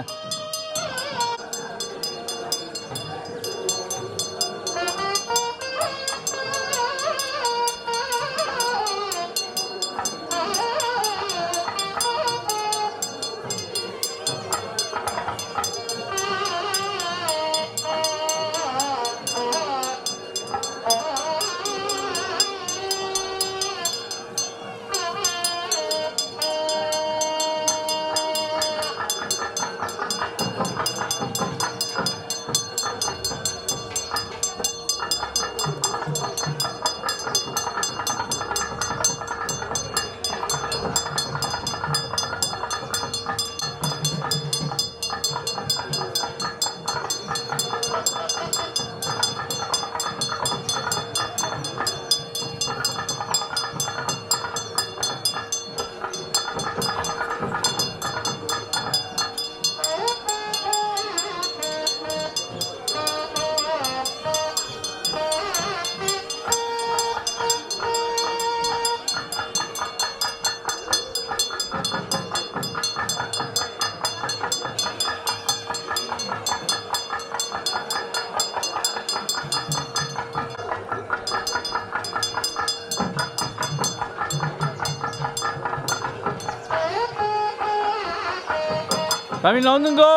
Kami nonton go.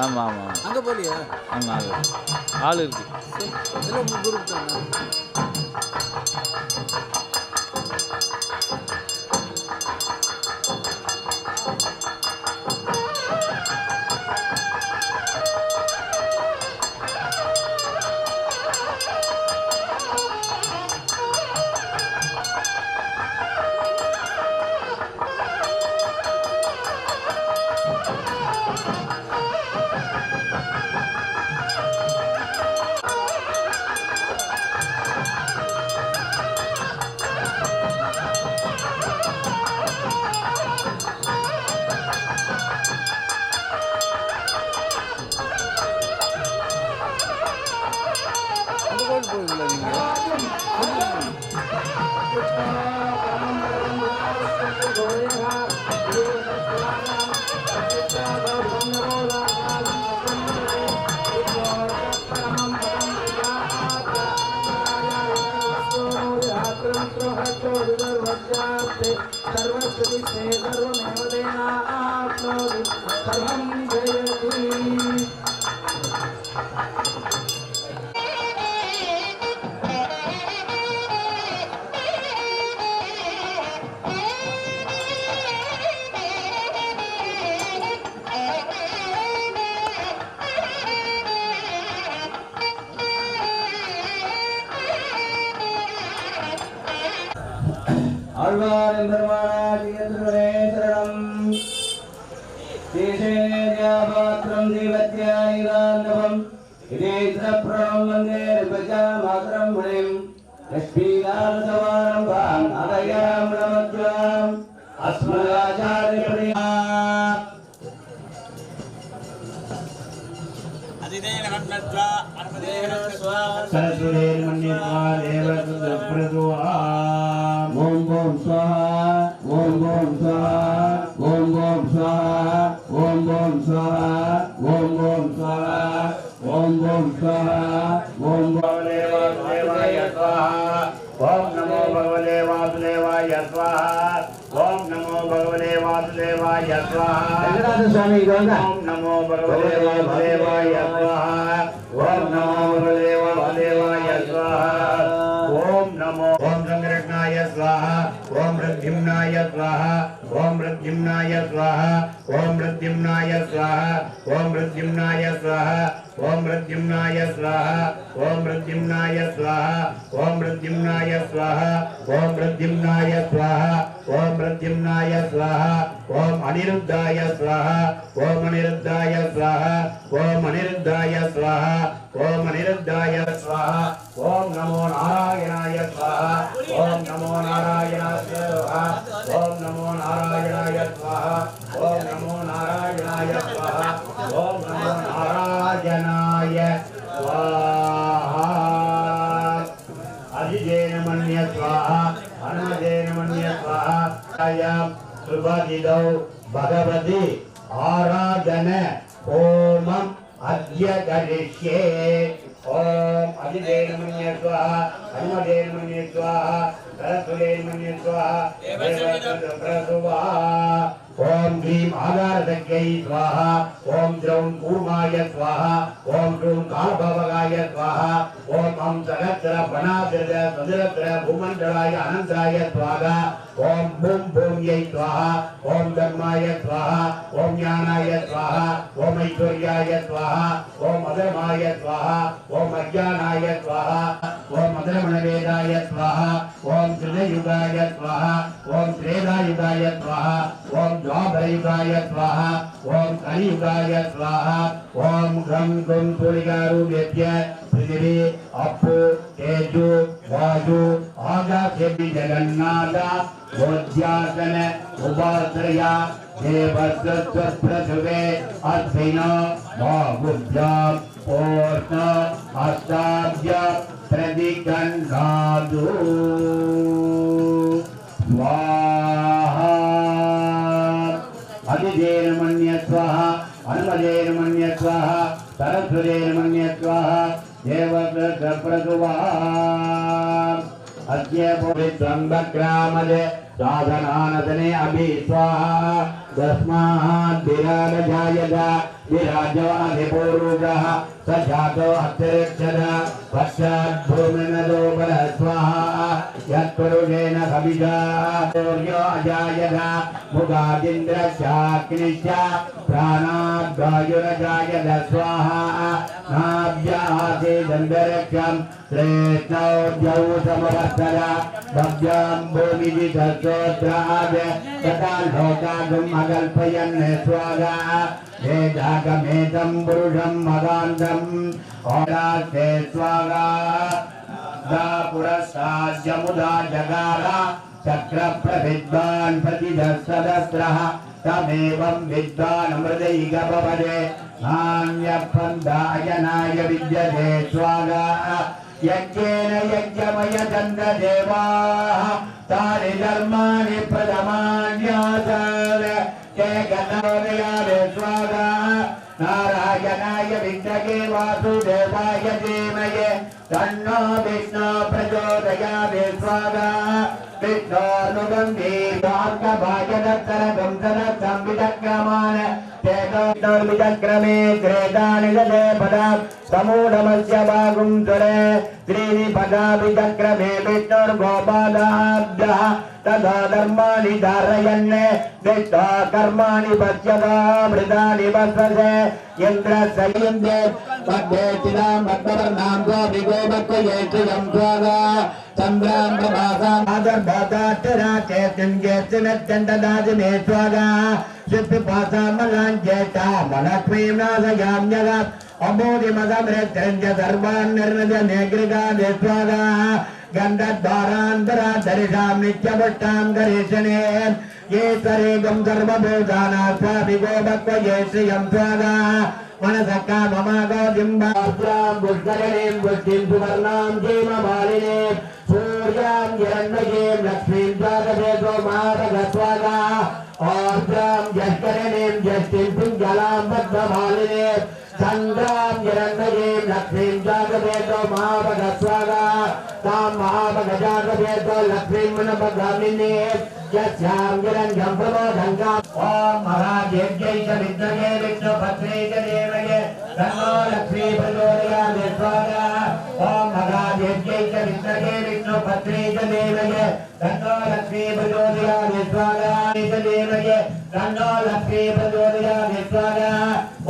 ஆமாம் ஆமாம்
அங்கே போலியா?
அங்கே ஆள் இருக்கு.
எல்லாம் 3 தானே.
போவீங்களா நீங்கள்?
ஆழ்வார் எம்பெருமானாகியே சரணம். தேசேயாபாத்ரம் தேவத்யாயிராந்தவம் இதேந்திரப்ரணம் வந்தே ரிபஜாமாதரம் மணிம் லக்ஷ்மீநாதசமாரம்பாம் நாதயாம் நமத்வாம் அஸ்மதாச்சார்யபிரியா
सरस्वती मन्यत्वा देवसुप्रदुआ
ஓம் ஓம் ஸ்வாஹா ஓம் ஓம் ஸ்வாஹா ஓம் ஓம் ஸ்வாஹா ஓம் ஓம் ஸ்வாஹா ஓம் ஓம் ஸ்வாஹா ஓம் ஓம் ஸ்வாஹா ஓம்
भगवते वासुदेवाय स्वाहा ओम नमो भगवते वासुदेवाय स्वाहा ओम नमो भगवते वासुदेवाय स्वाहा
ரங்கநாத சுவாமி இங்க
ओम नमो भगवते वासुदेवाय स्वाहा ओम नमो भगवते वासुदेवाय स्वाहा ओम नमो ओम संरक्षणाय स्वाहा ओम प्रद्युम्नाय स्वाहा ओम प्रद्युम्नाय स्वाहा ओम प्रद्युम्नाय स्वाहा ओम प्रद्युम्नाय स्वाहा ओम प्रद्युम्नाय स्वाहा ओम प्रद्युम्नाय स्वाहा ओम प्रद्युम्नाय स्वाहा ओम प्रद्युम्नाय स्वाहा ओम प्रद्युम्नाय स्वाहा ओम अनिरुद्धाय स्वाहा ओम अनिरुद्धाय स्वाहा ओम अनिरुद्धाय स्वाहा ओम अनिरुद्धाय स्वाहा ओम नमो नारायणाय स्वाहा ओम नमो नारायणाय स्वाहा ओम नमो नारायणाय स्वाहा ओम नमो नारायणाय स्वाहा ओम नमो नारायणाय स्वाहा अधिजेन मन्य स्वाहा अनुजेन मन्य स्वाहा आयाम सुभदिदौ भगवती आराधन ओमम् अद्य करिष्ये ओम अधिजेन मन्य स्वाहा अनुजेन मन्य स्वाहा सरस्वतेन मन्य स्वाहा देवसुप्रसुवा ओम ह्रीं आधारसख्यै स्वाहा ओम द्रौं कूर्माय स्वाहा ओम ह्रूं कालभवगाय स्वाहा ओम अं सहस्र वनाद्रज सदरत्र भूमण्डलाय अनन्ताय स्वाहा ओम भूं भूम्यै स्वाहा ओम धर्माय स्वाहा ओम ज्ञानाय स्वाहा ओम ऐश्वर्याय स्वाहा ओम अधर्माय स्वाहा ओम अज्ञानाय स्वाहा ओम अधर्मणवेदाय स्वाहा ओम त्रियुगाय स्वाहा ओम त्रेधायुगाय स्वाहा ओम द्वापरयुगाय स्वाहा ओम कलियुगाय स्वाहा ओम घं गुं पुलिकारूपेभ्य पृथिवी अप्पु तेजु वायु आकाशेभि जगन्नाथ बोध्यासन उपाश्रया देवस्वप्रसुवे अश्विनो बाहुभ्याम् ओर्न हस्ताभ्य प्रतिगन्धादु स्वाहा अधिजेन मन्य स्वाहा अनुमजेन मन्य स्वाहा सरस्वतेन मन्य स्वाहा देवप्रसुवा अद्य पवित्रंबग्रामदे साधनानदने अभि स्वाहा तस्मात् विराजयायद विराजो अधिपूर्वः सजातो अतिरिक्षद पश्चात् भूमिनदो बल स्वाहा यत्पुरुषेण कविजा सूर्यो अजायद मुखादिन्द्र चाग्निश्च प्राणात् वायुरजायद स्वाहा नाभ्यासेदन्तरिक्षं श्रेष्ठौ द्यौ समवर्तद भव्यां भूमिजितस्तोत्राद् तथा लोकागम् अकल्पयन् स्वाहा वेदागमेतं पुरुषं मदान्तम् ओदास्ते स्वाहा दा पुरस्ताद्यमुदा जगार चक्रप्रविद्वान् प्रतिदशदस्रः तमेवं विद्वान् अमृतैकपवदे नान्यपन्थायनाय विद्यते स्वाहा यज्ञेन यज्ञमय चन्द्रदेवाः तानि धर्माणि प्रथमान्यासन् ते गणोदयाले स्वाहा नारायणाय विद्महे वासुदेवाय धीमहि तन्नो विष्णु प्रचोदयात् स्वाहा विष्णोर्नुबन्धे भार्गवायदत्तरगं संविदक्रमान् तेजोर्विदक्रमे त्रेतानि ददे पदा समूढमस्य भागुं सुरे त्रीणि पदा विदक्रमे विष्णुर्गोपादाभ्यः तथा धर्माणि धारयन् विष्णो कर्माणि पश्यता मृतानि वस्वसे इन्द्रसयन्दे पद्मेतिनां पद्मवर्णां गोपिगोपक्वयेत्रियं स्वाहा चन्द्रां प्रभासाम् आदर्भाताट्टराचेतिन्येत्तिमेत्यन्तदाजिमे स्वाहा सिद्धिपासामलाञ्चेता मनक्वीं नाशयाम्यगम् अमोदिमगमृत्यञ्च सर्वान् निर्णयनेग्रिगादे स्वाहा गन्धद्वारान्तराधरिषां नित्यपुष्टां करिष्यणे ये सरेगं सर्वभूतानां स्वाभिगोपक्वये श्रियं स्वाहा मनसका ममागोदिम्बाद्रां पुष्करणीं पुष्टिं सुवर्णां जीवमालिनीं सूर्यां हिरण्मयीं लक्ष्मीं द्वादशेतो महाभगस्वाहा आर्द्रां जष्करणीं जष्टिं पिङ्गलां पद्ममालिनीं चन्द्रां हिरण्मयीं लक्ष्मीं जातवेदो महाभगस्वाहा तां महाभगजातवेदो लक्ष्मीं मनपगामिनीं यस्यां हिरण्यं प्रमोदङ्गाम् ॐ महादेव्यै च विद्महे विष्णुपत्न्यै च देवये तन्नो लक्ष्मी प्रचोदयात् स्वाहा ॐ महादेव्यै च विद्महे विष्णुपत्न्यै च देवये तन्नो लक्ष्मी प्रचोदयात् स्वाहा च देवये तन्नो लक्ष्मी प्रचोदयात् स्वाहा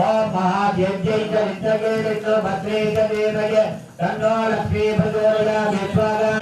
ॐ महादेव्यै च विद्महे विष्णुपत्न्यै च देवये तन्नो लक्ष्मी प्रचोदयात् स्वाहा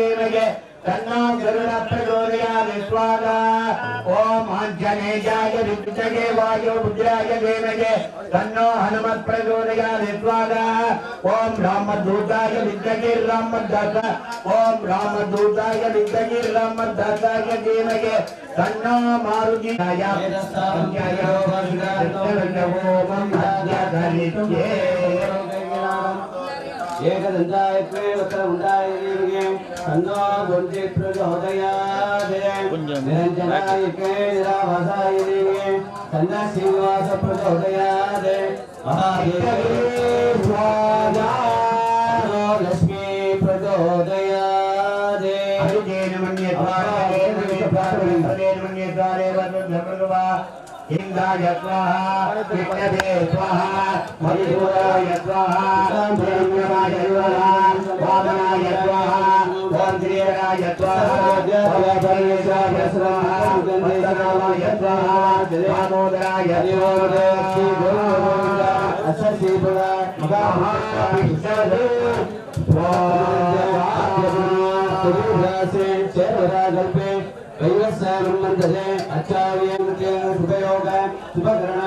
धीमहि तन्नो गरुडः प्रचोदयात् स्वाहा ओम आञ्जनेयाय विद्महे वायुपुत्राय धीमहि तन्नो हनुमत् प्रचोदयात् स्वाहा ओम रामदूताय विद्महे रामदास ओम रामदूताय विद्महे रामदासाय धीमहि तन्नो मारुतियाय
एकदन्ताय वक्रमुण्डाय धीमहि तन्नो दुर्गे प्रचोदयात् निरञ्जनाय निराभासाय धीमहि तन्नो श्रीनिवास प्रचोदयात् महादेव लक्ष्मी प्रचोदयात्
अभिजेन मन्यद्वारे वरुणभगवा इंद्राय स्वाहा विष्णवे स्वाहा मधुसूदनाय स्वाहा ब्रह्मणाय स्वाहा वामनाय स्वाहा वज्रेयाय स्वाहा वज्रेयाय स्वाहा वज्रनाय स्वाहा दामोदराय स्वाहा अश्वशीपुरा महाविष्णवे स्वाहा वैवस्वन्मन्दे आचार्यमते शुभयोग शुभकरण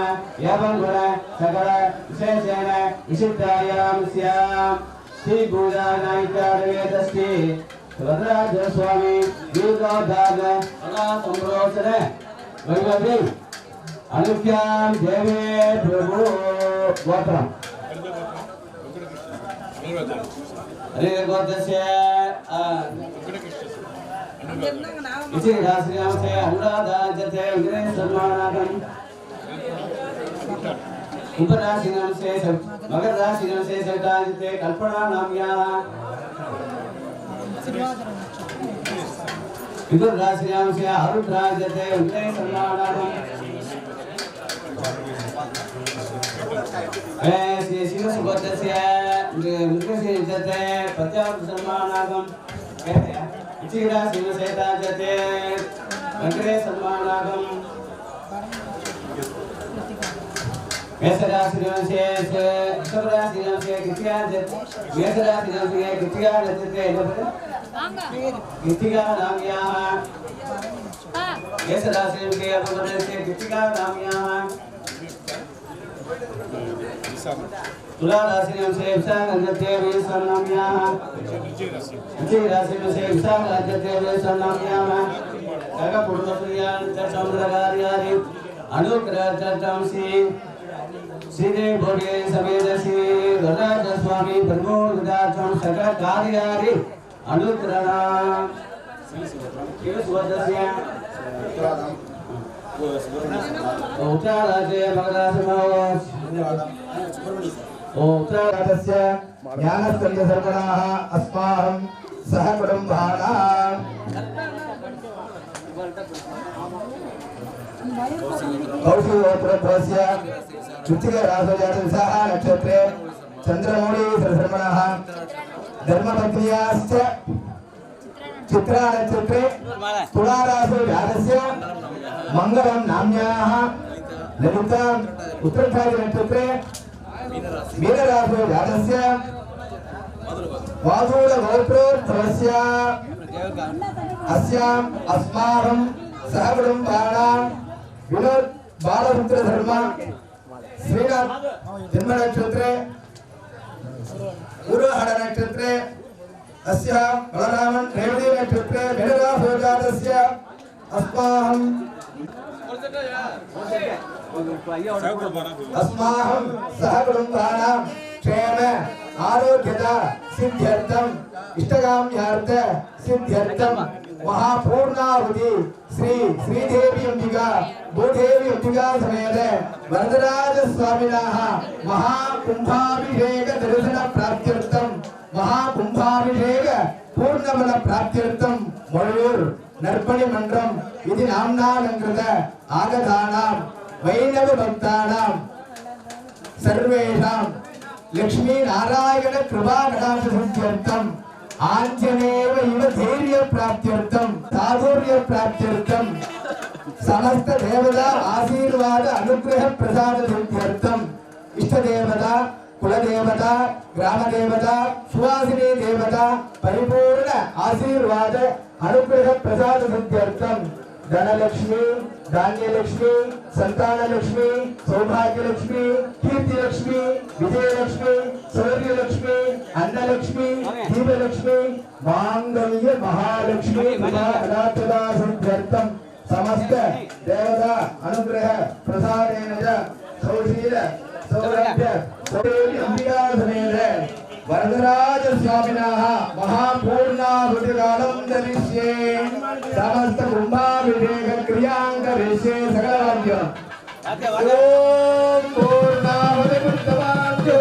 एवं गुण सकल विशेषेण विशिष्टायां स्याम् श्री गुरुनायकार्यदस्ति वरराज स्वामी दीर्घोदाग अगा संप्रोषण वैभवी अनुक्यां देवे प्रभु गोत्रम् हरे गोत्रस्य इसी राशियां से अनुराधाजते उग्रे सम्मानागम उपराशियां से मगर राशियां से सदाजते कल्पना नाम्याः विदुर राशियां से अरुद्राजते उग्रे सम्मानागम ऐसे शिवसुगतस्य मृगसेजते प्रत्यावर्त सम्मानागम इचिरा शिवसेता जते अग्रे सम्मानागम मेषराशियों से कृतिया जते मेषराशियों से कृतिया जते कृतिका नाम्याः मेषराशियों के अपने से कृतिका नाम्याः तुला राशियों से विशाखजते विसन्नाम्याः इति राशियों से विशाखजते विसन्नाम्याः गगपुरुषयां च चंद्रकार्यादि अनुग्रहचंसी श्रीदेव भोगे समेत श्री वरराज स्वामी प्रभु विदाचम सकल कार्यादि अनुग्रह शिवस्वदस्य उत्तराजे भगदासमोस उत्तरादस्य ज्ञानस्कन्ध सर्वणाः अस्माहं सह कुटुम्बानां कौशिकोत्रस्य कृत्तिका रासोजातविशाख नक्षत्रे चन्द्रमौळी सर्वणाः धर्मपत्न्याश्च चित्रा नक्षत्रे तुला रासोजातस्य मंगलम नाम्याः ललिता उत्तराषाढ नक्षत्रे मीनराशो जातस्य वासूल गोत्रोत्सवस्य अस्याम् अस्माकं सहकुटुम्बानां विनोद बालपुत्र धर्म श्रीनाथ जन्म नक्षत्रे पूर्वहर नक्षत्रे अस्यां बलरामन् रेवती नक्षत्रे मीनराशो जातस्य अस्माकं सहकुटुम्बानां क्षेम आरोग्यता सिद्ध्यर्थम इष्टकाम्यार्थ सिद्ध्यर्थम महापूर्णाहुति श्री श्रीदेवी अंबिका भूदेवी अंबिका समेत वरदराज स्वामिनः महाकुंभाभिषेक दर्शन प्राप्त्यर्थम महाकुंभाभिषेक पूर्णबल प्राप्त्यर्थम मळूर नर्पणि मंत्रम इति नाम्नालंकृत आगतानां वैणव भक्तानां सर्वेषां लक्ष्मी नारायण कृपा कटाक्ष सिद्ध्यर्थम आञ्जनेय इव धैर्य प्राप्त्यर्थम साधुर्य प्राप्त्यर्थम समस्त देवता आशीर्वाद अनुग्रह प्रसाद सिद्ध्यर्थम इष्ट देवता
कुलदेवता ग्रामदेवता सुवासिनी देवता परिपूर्ण आशीर्वाद अनुग्रह प्रसाद सिद्ध्यर्थम धनलक्ष्मी धान्यलक्ष्मी संतानलक्ष्मी सौभाग्यलक्ष्मी कीर्तिलक्ष्मी विजयलक्ष्मी शौर्यलक्ष्मी अन्नलक्ष्मी दीपलक्ष्मी मांगल्य महालक्ष्मी अनाथदा सिद्ध्यर्थम समस्त देवता अनुग्रह प्रसादेन च सौशील सौरभ्य अंबिका समेत वरदराज स्वामिनः महापूर्णाहुतिकालं दरिष्ये समस्त कुंभाभिषेक क्रियांकरिष्ये सकलवाद्यम् ओम पूर्णाहुति पुष्पवाद्यो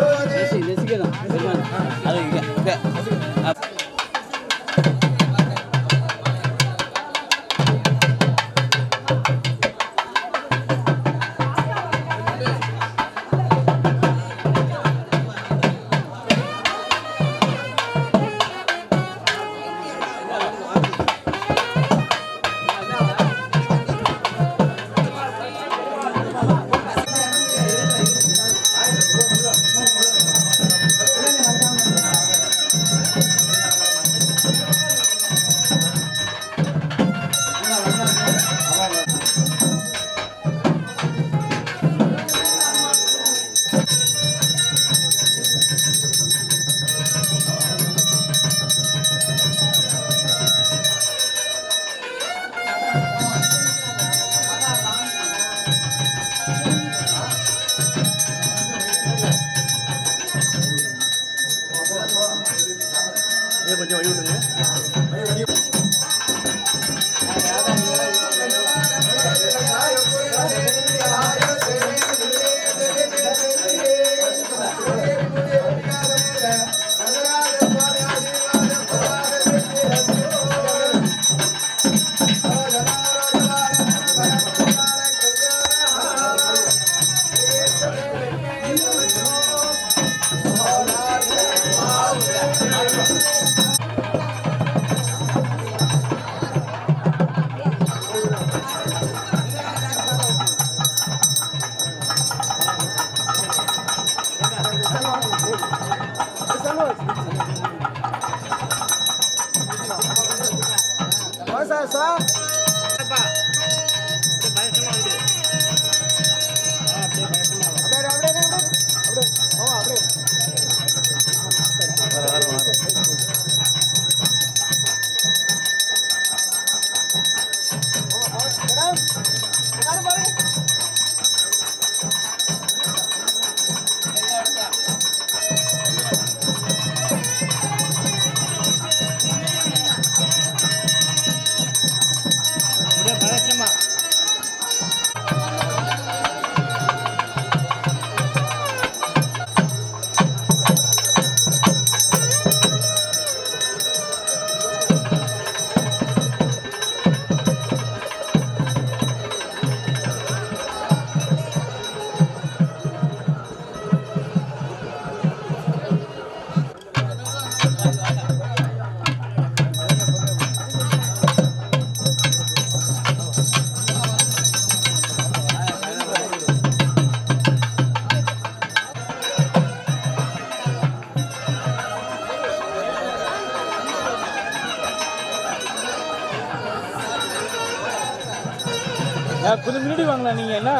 கொஞ்சம் முன்னாடி வாங்கண்ணா நீங்கள் என்ன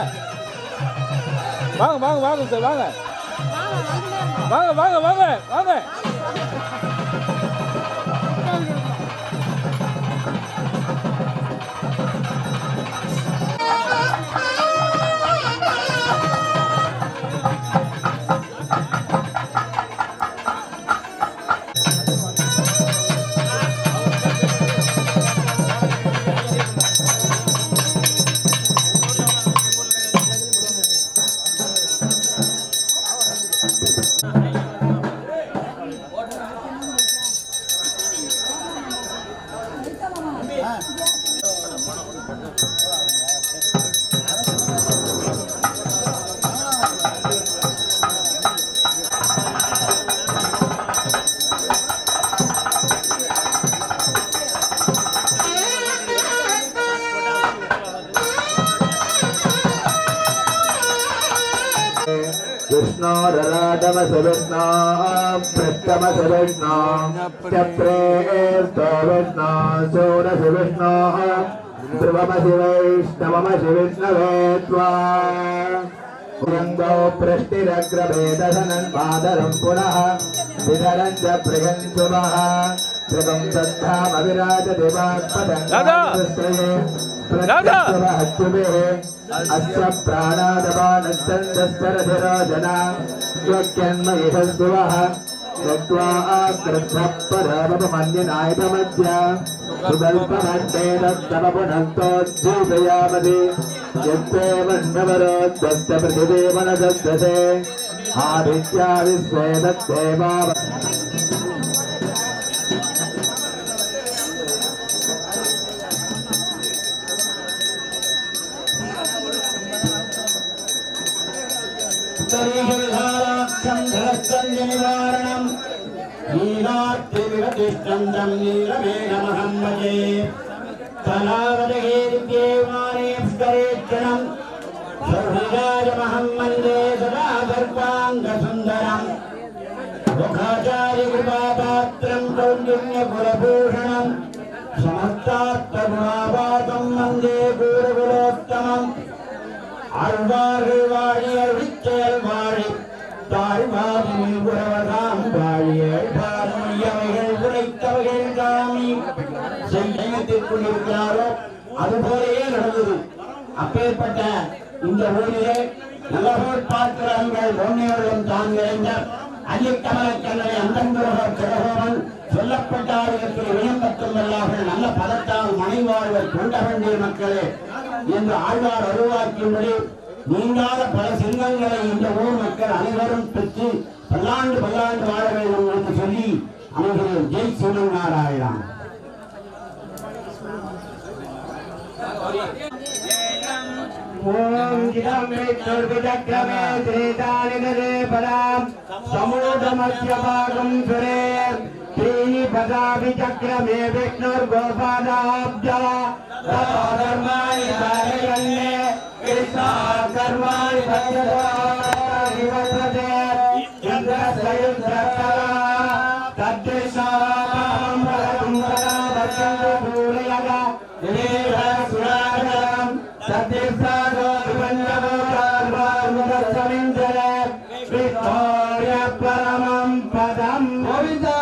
வாங்க வாங்க வாங்க சார் வாங்க வாங்க வாங்க வாங்க வாங்க
विष्णु विष्णो रराटमसि विष्णो पृष्ठमसि विष्णो चप्रेस्तो विष्णो शूरसि विष्णो ध्रुवमसि वैष्णवमसि विष्णवे त्वा पुरन्दौ पृष्टिरग्रभेदधनं पादरं पुनः विधरं च प्रियञ्चुमः त्रिगं तद्धामविराजते वाक्पदङ्गश्रये प्रत्यक्षमहत्युभिः अस्य प्राणादपानश्चन्दस्वरधिरोजना योग्यन्मयिषस्वः यत्त्वा आकृद्धपरमपमन्यनायतमद्य सुगल्पमन्ते तत्तमपुनस्तोज्जीवयामति यत्ते मण्डवरोद्वस्तपृथिवीमनसद्वसे आदित्या विश्वे तत्तेवा
निवारणम् नीलार्तिविगतिष्ठन्द्रं नीलमेघमहं भजे कलावदगेरिद्येवानेष्करेक्षणम् सर्वराजमहं वन्दे सदा सर्वाङ्गसुन्दरम् मुखाचार्यकृपापात्रं कौण्डिन्यकुलभूषणम् समस्तात्तगुणावासं वन्दे गुरुकुलोत्तमम् ஆழ்வார்கள் வாழியர் விச்சயல் வாழி தாழ்வாரில் உறவதாம் வாழியல் பார்வையவைகள் உரைத்தவைகள் காமி செய்யத்திற் கொண்டிருக்கிறாரோ அதுபோலயே நடந்தது. அப்பேற்பட்ட இந்த ஊரிலே நல்லபோல் பார்க்கிறார்கள் ஒன்னையோடும் தான் நிறைந்த அள்ளிக்கமலக்கண்ணனை அந்தங்குரக கிரகோவன் சொல்லப்பட்ட ஆளுநர்கள் விளம்பத்தும் வல்லார்கள் நல்ல பதத்தால் மனைவாழ்வர் கொண்ட வேண்டிய மக்களே என்று ஆழ்வார் அருவாக்கியும்படி நீங்காத பல சிங்கங்களை இந்த ஊர் மக்கள் அனைவரும் பெற்று பல்லாண்டு பல்லாண்டு வாழ வேண்டும் என்று சொல்லி அமைகிறேன். ஜெய் சிவநாராயணா. ஓம் கிடம் விஷ்ணுர்விதக்ரமே ஸ்ரீதானிதே பதாம் சமூடமஸ்யபாகம் சுரே श्रीपदाभि चक्रमे विष्णुर्गोपादाब्जा धर्माणि धारयन्ने कृष्णा कर्माणि भजते इन्द्रसयुद्धकला तद्दिशां भूरयगा सुरागं तद्दिशागो विवन्यवो कार्वामुदसमिन्द्रे विष्णोर्य परमं पदं गोविन्दा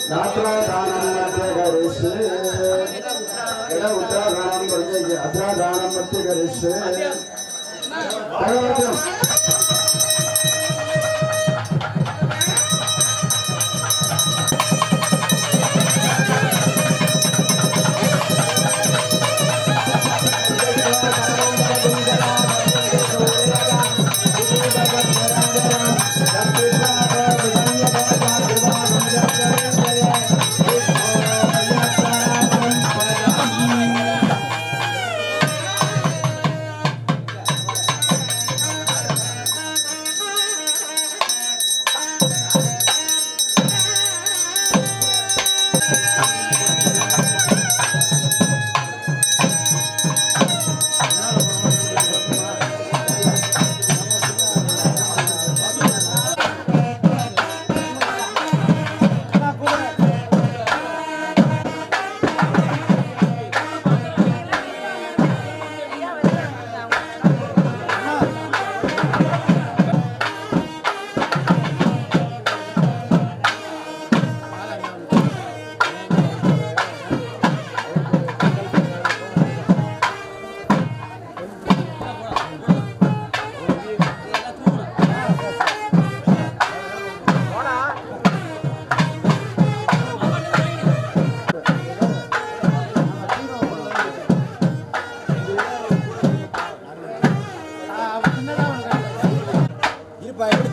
नात्रादानं मध्ये करिष्ये यदा उत्तरादानं मध्ये अत्रादानं मध्ये करिष्ये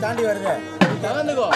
தாண்டி வருது கலந்துக்கோ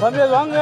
தம்பி அது வாங்க.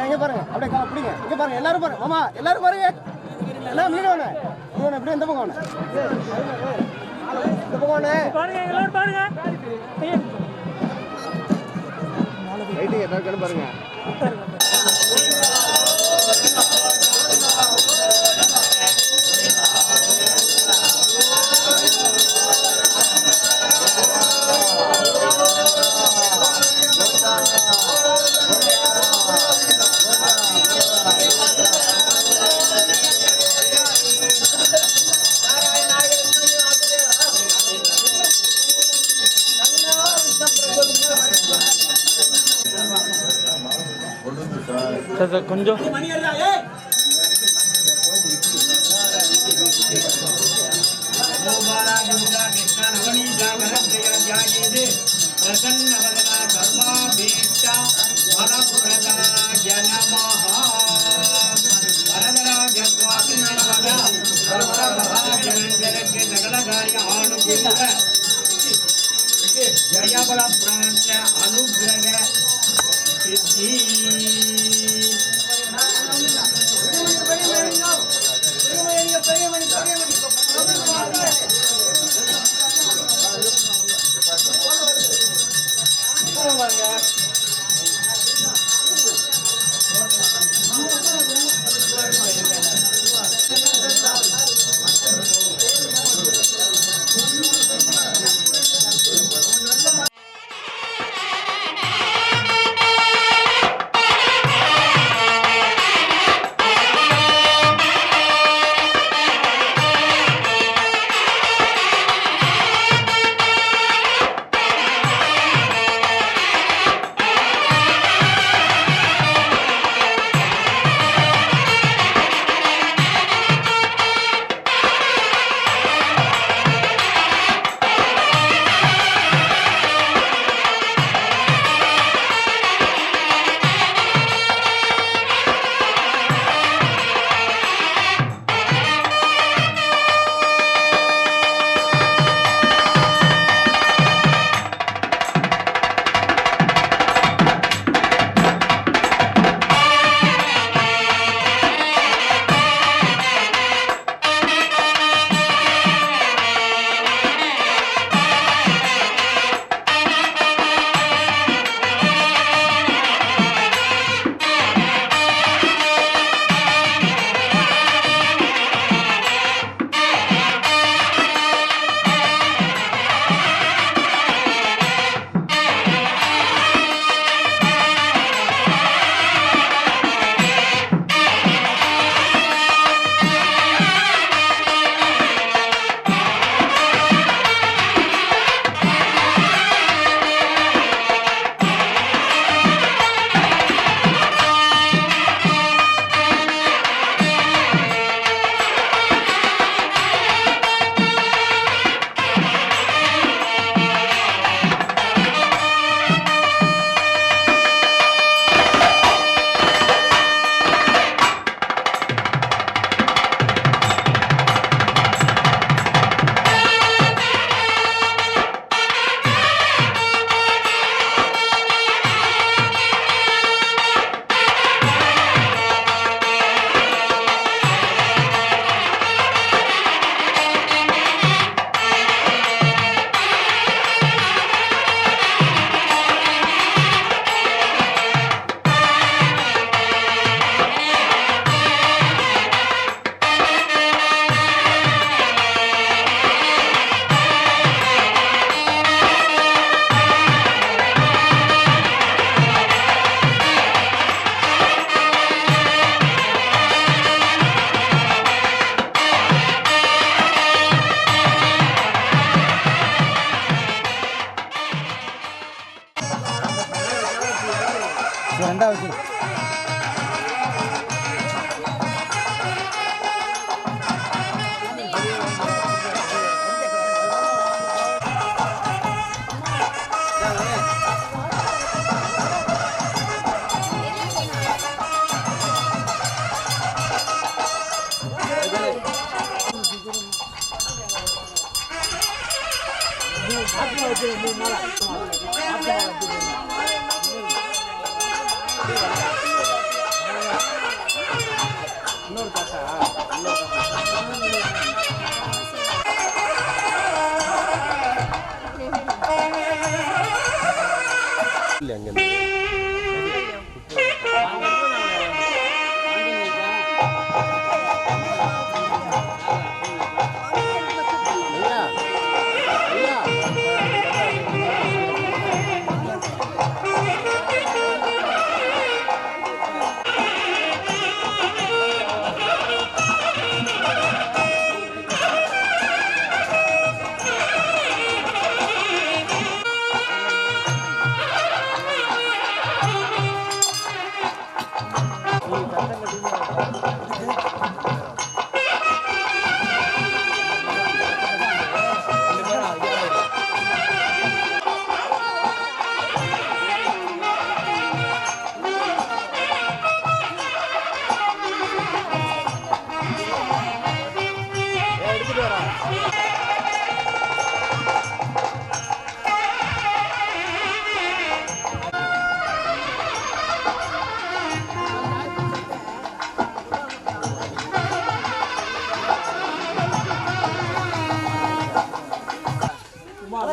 இங்க பாருங்க, அப்படியே கால பிடிங்க. இங்க பாருங்க, எல்லாரும் பாருங்க. மாமா எல்லாரும் பாருங்க. எல்லாம் மீன் வாங்க. மீன் அப்படியே இந்த பக்கம் வாங்க. இந்த பக்கம் வாங்க. பாருங்க எல்லாரும் பாருங்க. ரைட் எல்லாரும் பாருங்க.
கொஞ்சம்
जयाबल प्रांत अनुग्रह सिद्धि
ரெண்டாவது வச்சு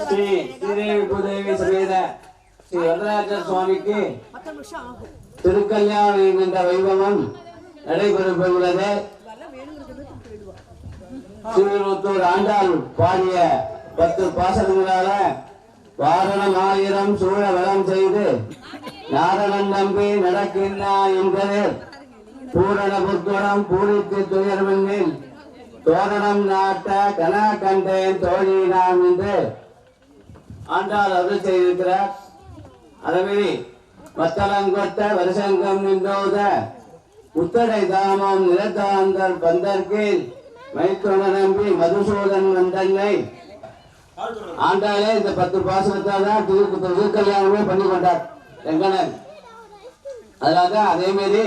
ஸ்ரீ ஸ்ரீதேவி பூதேவி சமேத ஸ்ரீ வரதராஜ சுவாமிக்கு திருக்கல்யாணம் என்கின்ற வைபவம் நடைபெறவுள்ளது. ஸ்ரீவில்லிபுத்தூர் ஆண்டாள் பாடிய 10 பாசனங்களால வாரணம் 1000 சூழ வளம் செய்து நாரணன் நம்பி நடக்கின்றா என்பதில் பூரண புத்தோடம் பூரித்து துயர்வெண்ணில் தோரணம் நாட்ட கனா கண்டேன் தோழி நாம் என்று ஆண்டாள் அருள் செய்திருக்கிறார். எனவே மத்தளங்கொட்ட வருஷங்கம் நின்றோத உத்தடை தாமம் நிலத்தாந்தர் பந்தர்கீழ் மைத்தொட நம்பி மதுசூதன் வந்தன்னை ஆண்டாளே இந்த 10 பாசனத்தால் தான் திருக்கல்யாணமே பண்ணி கொண்டார் ரங்கனர். அதனால அதே மாதிரி